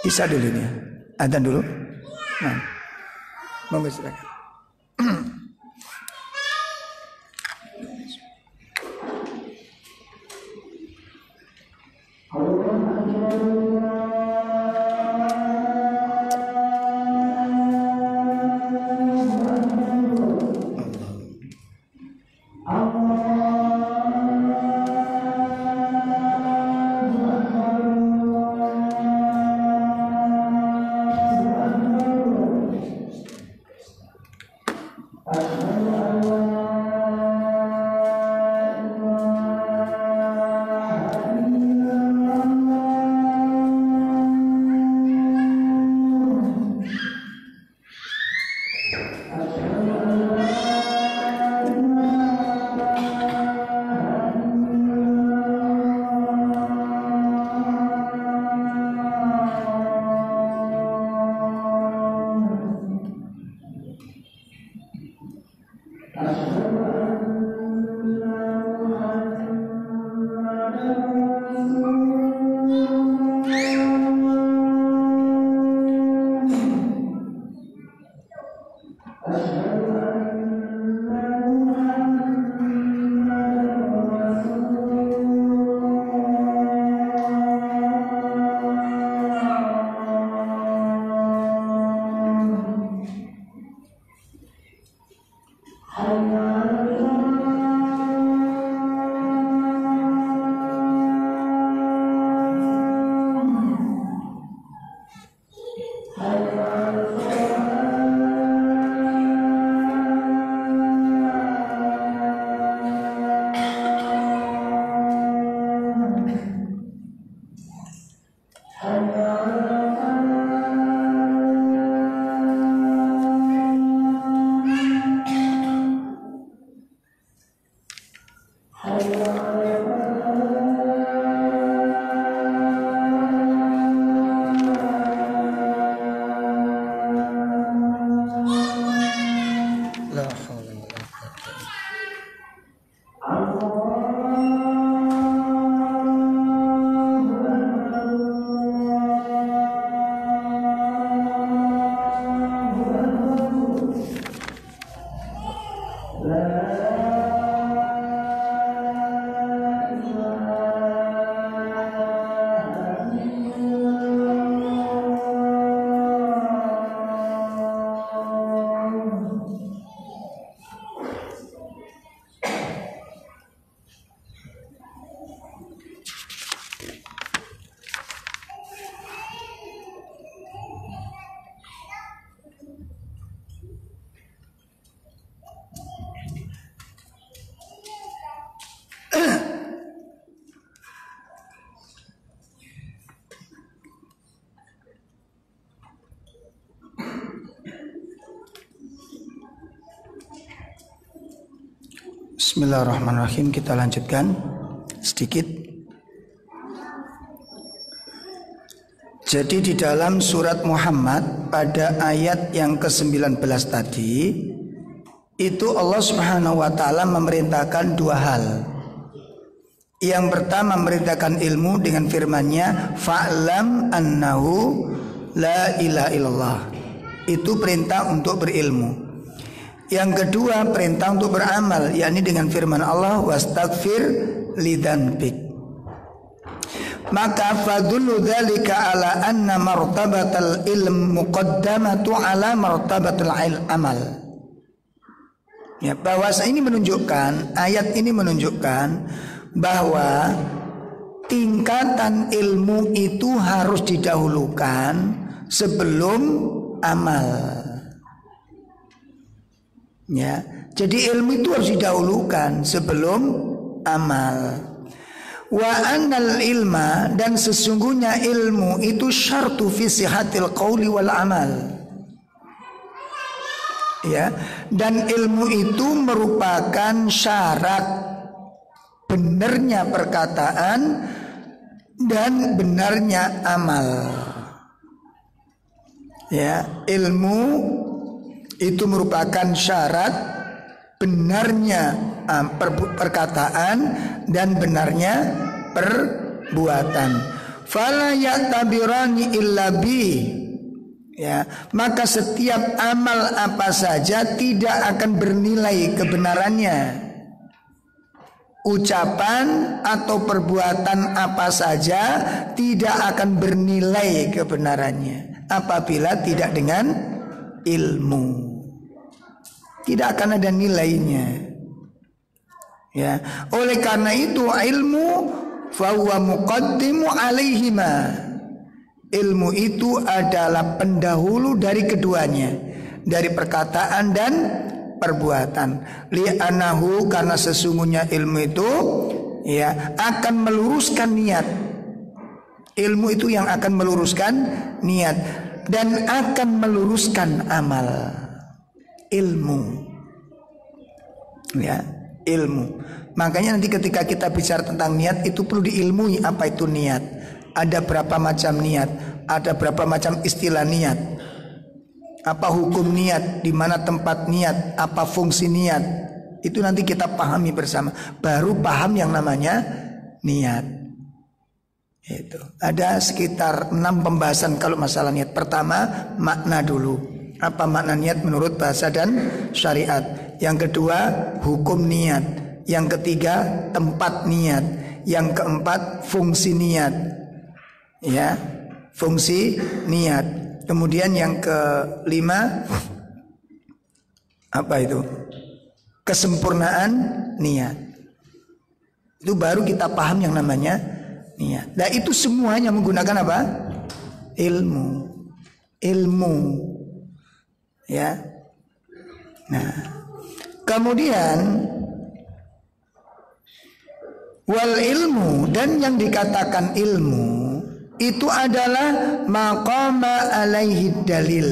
Isa dulu ini, adzan dulu. Nah, monggo silakan. Bismillahirrahmanirrahim. Kita lanjutkan sedikit. Jadi di dalam surat Muhammad pada ayat yang ke-19 tadi itu Allah Subhanahu wa taala memerintahkan dua hal. Yang pertama memerintahkan ilmu dengan firman-Nya fa'lam annahu la ilaha illallah. Itu perintah untuk berilmu. Yang kedua perintah untuk beramal, yakni dengan firman Allah wastaghfir lidzanbik. Maka fadullu dzalika ala anna martabatal ilm muqaddamatu ala martabatul amal. Ya, bahwa ini menunjukkan, ayat ini menunjukkan bahwa tingkatan ilmu itu harus didahulukan sebelum amal. Ya, jadi ilmu itu harus didahulukan sebelum amal. Wa annal ilma, dan sesungguhnya ilmu itu syartu fi sihatil qauli wal amal. Ya, dan ilmu itu merupakan syarat benarnya perkataan dan benarnya amal. Ya, ilmu itu merupakan syarat benarnya perkataan dan benarnya perbuatan. Fala ya'tabirani illa bi. Ya, maka setiap amal apa saja tidak akan bernilai kebenarannya. Ucapan atau perbuatan apa saja tidak akan bernilai kebenarannya apabila tidak dengan ilmu. Tidak akan ada nilainya. Ya, oleh karena itu ilmu fahuwa muqaddimu alaihima. Ilmu itu adalah pendahulu dari keduanya, dari perkataan dan perbuatan. Li'anahu, karena sesungguhnya ilmu itu ya akan meluruskan niat. Ilmu itu yang akan meluruskan niat dan akan meluruskan amal. Ilmu, ya, ilmu. Makanya nanti ketika kita bicara tentang niat itu perlu diilmui apa itu niat. Ada berapa macam niat, ada berapa macam istilah niat. Apa hukum niat, di mana tempat niat, apa fungsi niat. Itu nanti kita pahami bersama. Baru paham yang namanya niat. Itu ada sekitar 6 pembahasan kalau masalah niat. Pertama, makna dulu. Apa makna niat menurut bahasa dan syariat. Yang kedua, hukum niat. Yang ketiga, tempat niat. Yang keempat, fungsi niat. Ya, fungsi niat. Kemudian yang kelima, apa itu? Kesempurnaan niat. Itu baru kita paham yang namanya niat. Nah, itu semuanya menggunakan apa? Ilmu. Ilmu. Ya. Nah, kemudian wal ilmu, dan yang dikatakan ilmu itu adalah maqama alaihi dalil.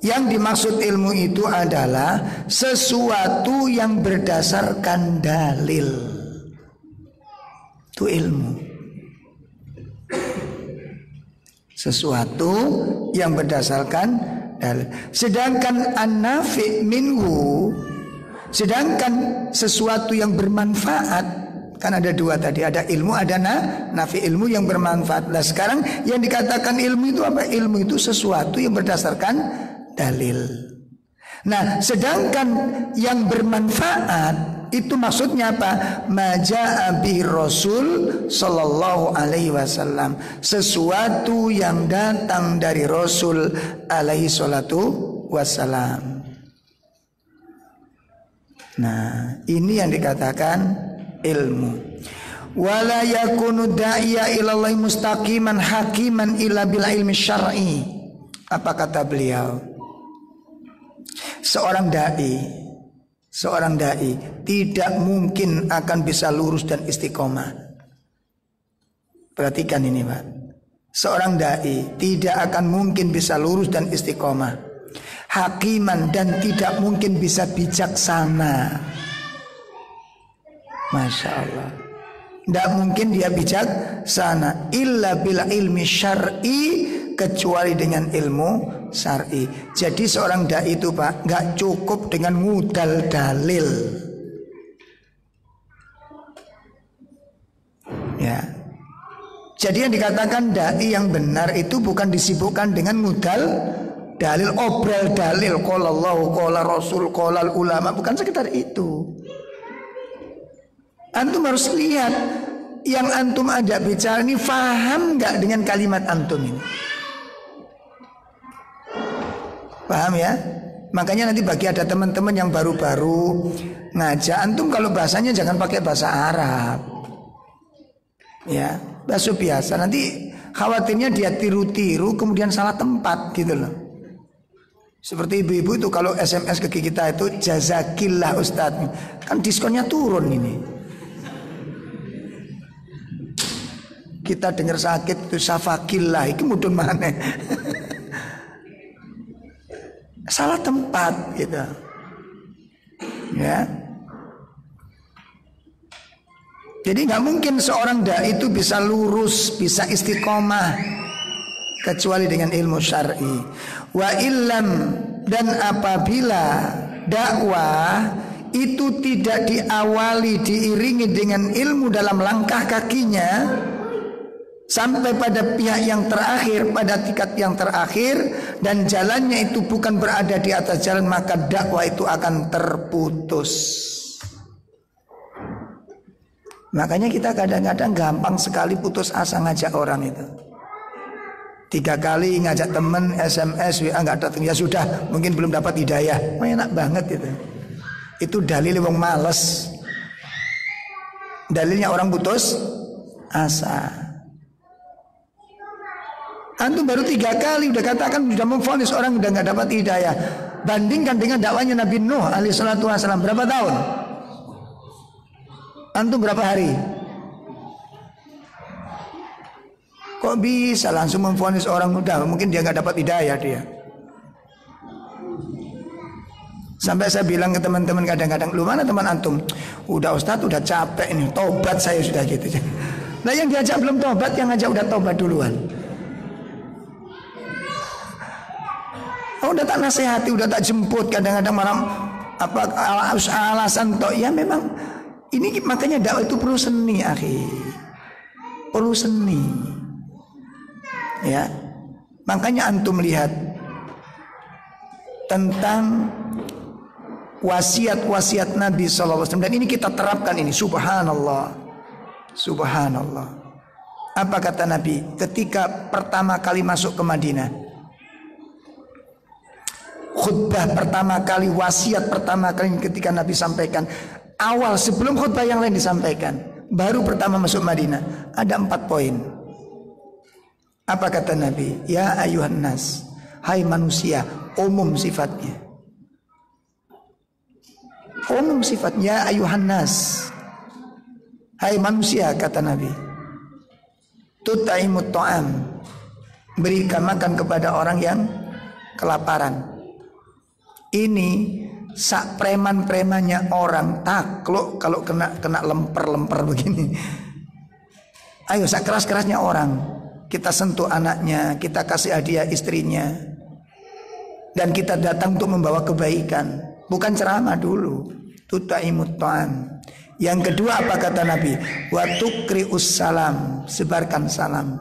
Yang dimaksud ilmu itu adalah sesuatu yang berdasarkan dalil. Itu ilmu. Sesuatu yang berdasarkan dalil. Sedangkan an-nafi' minhu, sedangkan sesuatu yang bermanfaat, kan ada dua tadi, ada ilmu, ada nafi. Ilmu yang bermanfaat. Nah sekarang yang dikatakan ilmu itu apa? Ilmu itu sesuatu yang berdasarkan dalil. Nah sedangkan yang bermanfaat itu maksudnya apa? Maja'a bi Rasul sallallahu alaihi wasallam, sesuatu yang datang dari Rasul alaihi salatu wasallam. Nah, ini yang dikatakan ilmu. Wala yakunu da'iya ilallahi mustaqiman hakiman illa bil ilmi syar'i. Apa kata beliau? Seorang dai tidak mungkin akan bisa lurus dan istiqomah. Perhatikan ini, Pak. Seorang dai tidak akan mungkin bisa lurus dan istiqomah hakiman, dan tidak mungkin bisa bijaksana. Masya Allah, tidak mungkin dia bijaksana illa bil ilmi syar'i, kecuali dengan ilmu syar'i. Jadi seorang dai itu Pak, nggak cukup dengan ngudal dalil. Ya. Jadi yang dikatakan dai yang benar itu bukan disibukkan dengan ngudal dalil, obral dalil, qala Allah, qala Rasul, qala ulama, bukan sekedar itu. Antum harus lihat yang antum ajak bicara ini faham nggak dengan kalimat antum ini? Paham ya? Makanya nanti bagi ada teman-teman yang baru-baru ngajak antum, kalau bahasanya jangan pakai bahasa Arab. Ya, bahasa biasa. Nanti khawatirnya dia tiru-tiru kemudian salah tempat gitu loh. Seperti ibu-ibu itu kalau SMS ke kita itu jazakillah Ustadz, kan diskonnya turun ini. Kita dengar sakit itu safakillah, itu mudun mana? Salah tempat gitu. Ya. Jadi nggak mungkin seorang dai itu bisa lurus, bisa istiqomah kecuali dengan ilmu syar'i. Wa illam, dan apabila dakwah itu tidak diawali diiringi dengan ilmu dalam langkah kakinya sampai pada pihak yang terakhir, pada tingkat yang terakhir, dan jalannya itu bukan berada di atas jalan, maka dakwah itu akan terputus. Makanya kita kadang-kadang gampang sekali putus asa ngajak orang itu. 3 kali ngajak temen SMS, WA nggak datang, ya sudah, mungkin belum dapat hidayah. Enak banget itu. Itu dalil wong males. Dalilnya orang putus asa. Antum baru 3 kali udah katakan, sudah memvonis orang udah nggak dapat hidayah. Bandingkan dengan dakwanya Nabi Nuh alaihi salatu wasallam, berapa tahun? Antum berapa hari? Kok bisa langsung memvonis orang, udah mungkin dia nggak dapat hidayah dia. Sampai saya bilang ke teman-teman kadang-kadang, lu mana teman antum? Udah Ustadz, udah capek ini, tobat saya sudah gitu. Nah yang diajak belum tobat, yang ngajak udah tobat duluan. Oh, udah tak nasihati, udah tak jemput, kadang-kadang malam apa alasan toh, ya memang ini makanya dakwah itu perlu seni, akhi. Perlu seni. Ya. Makanya antum lihat tentang wasiat-wasiat Nabi SAW, dan ini kita terapkan ini, subhanallah. Subhanallah. Apa kata Nabi ketika pertama kali masuk ke Madinah? Khutbah pertama kali, wasiat pertama kali ketika Nabi sampaikan, awal sebelum khutbah yang lain disampaikan, baru pertama masuk Madinah, ada 4 poin. Apa kata Nabi? Ya ayuhan nas, hai manusia, umum sifatnya. Umum sifatnya ayuhan nas, hai manusia, kata Nabi. Tut'imut ta'am, berikan makan kepada orang yang kelaparan. Ini sak preman-premannya orang takluk kalau kena lemper-lemper begini. Ayo sak keras-kerasnya orang, kita sentuh anaknya, kita kasih hadiah istrinya, dan kita datang untuk membawa kebaikan, bukan ceramah dulu. Tut'imut ta'am. Yang kedua apa kata Nabi? Wa tuqri'us salam, sebarkan salam.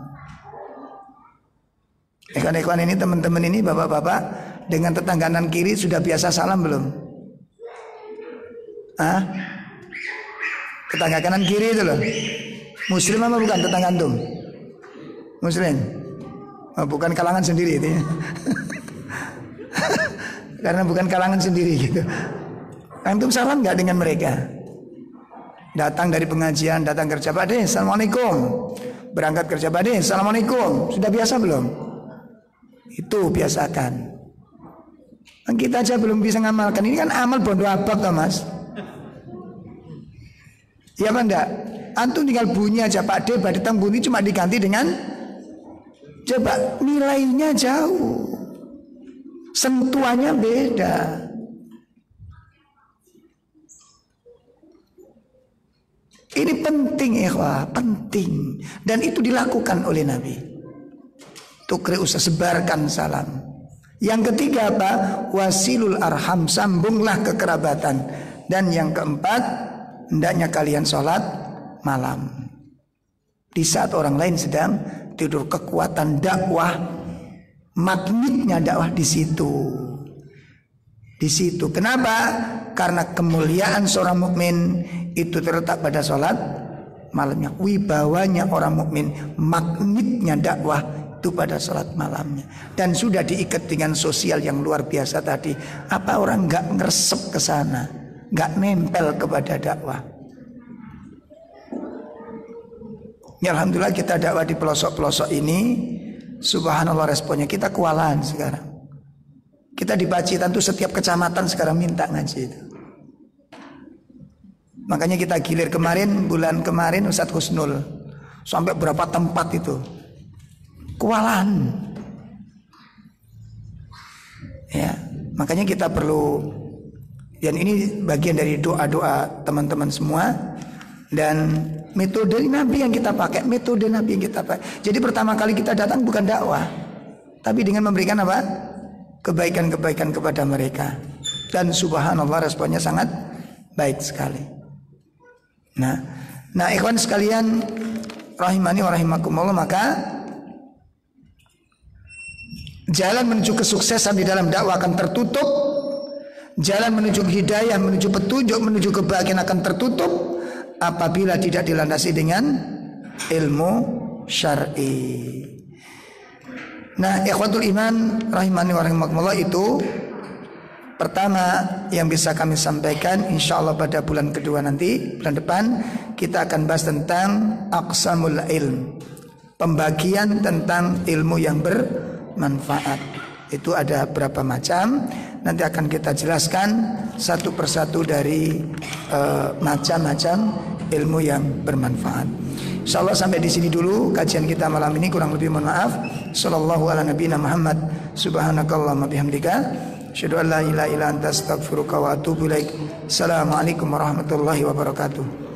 Ikhwan-ikhwan ini, teman-teman ini, bapak-bapak, dengan tetangga kanan kiri sudah biasa salam belum? Hah? Tetangga kanan kiri itu loh, Muslim apa bukan tetangga antum? Muslim? Oh, bukan kalangan sendiri itu ya. Karena bukan kalangan sendiri gitu. Antum salam nggak dengan mereka? Datang dari pengajian, datang kerja, Pak De, assalamualaikum. Berangkat kerja, Pak De, assalamualaikum. Sudah biasa belum? Itu biasakan. Kita aja belum bisa ngamalkan. Ini kan amal bondo abab toh Mas. Ya apa enggak? Antum tinggal bunyi aja, Pak De, datang bunyi cuma diganti dengan, coba nilainya jauh. sentuhannya beda. Ini penting ikhwah, penting. Dan itu dilakukan oleh Nabi. Tukri usah sebarkan salam. Yang ketiga apa? Wasilul arham, sambunglah kekerabatan. Dan yang keempat, hendaknya kalian sholat malam. Di saat orang lain sedang tidur, kekuatan dakwah, magnetnya dakwah di situ. Di situ. Kenapa? Karena kemuliaan seorang mukmin itu terletak pada sholat malamnya. Wibawanya orang mukmin, magnetnya dakwah itu pada sholat malamnya. Dan sudah diikat dengan sosial yang luar biasa tadi. Apa orang nggak ngeresep ke sana, nggak nempel kepada dakwah? Ya alhamdulillah kita dakwah di pelosok-pelosok ini, subhanallah responnya kita kewalahan sekarang. Kita di Pacitan tuh setiap kecamatan sekarang minta ngaji itu. Makanya kita gilir kemarin, bulan kemarin Ustadz Husnul sampai berapa tempat itu kewalahan. Ya, makanya kita perlu, dan ini bagian dari doa-doa teman-teman semua, dan metode Nabi yang kita pakai, metode Nabi yang kita pakai. Jadi pertama kali kita datang bukan dakwah, tapi dengan memberikan apa? Kebaikan-kebaikan kepada mereka. Dan subhanallah responnya sangat baik sekali. Nah ikhwan sekalian rahimani wa rahimakumullah, maka jalan menuju kesuksesan di dalam dakwah akan tertutup. Jalan menuju hidayah, menuju petunjuk, menuju kebahagiaan akan tertutup apabila tidak dilandasi dengan ilmu syar'i. Nah, ikhwatul iman rahimani wa rahimakumullah, itu pertama yang bisa kami sampaikan. Insyaallah pada bulan kedua nanti, bulan depan, kita akan bahas tentang aqsamul ilm, pembagian tentang ilmu yang bermanfaat. Itu ada berapa macam, nanti akan kita jelaskan satu persatu dari macam-macam ilmu yang bermanfaat. Insyaallah sampai di sini dulu kajian kita malam ini, kurang lebih mohon maaf. Sallallahu ala nabiyina Muhammad, subhanakallahumma bihamdika, asyhadu an la ilaha illa anta astaghfiruka wa atubu ilaik. Assalamualaikum warahmatullahi wabarakatuh.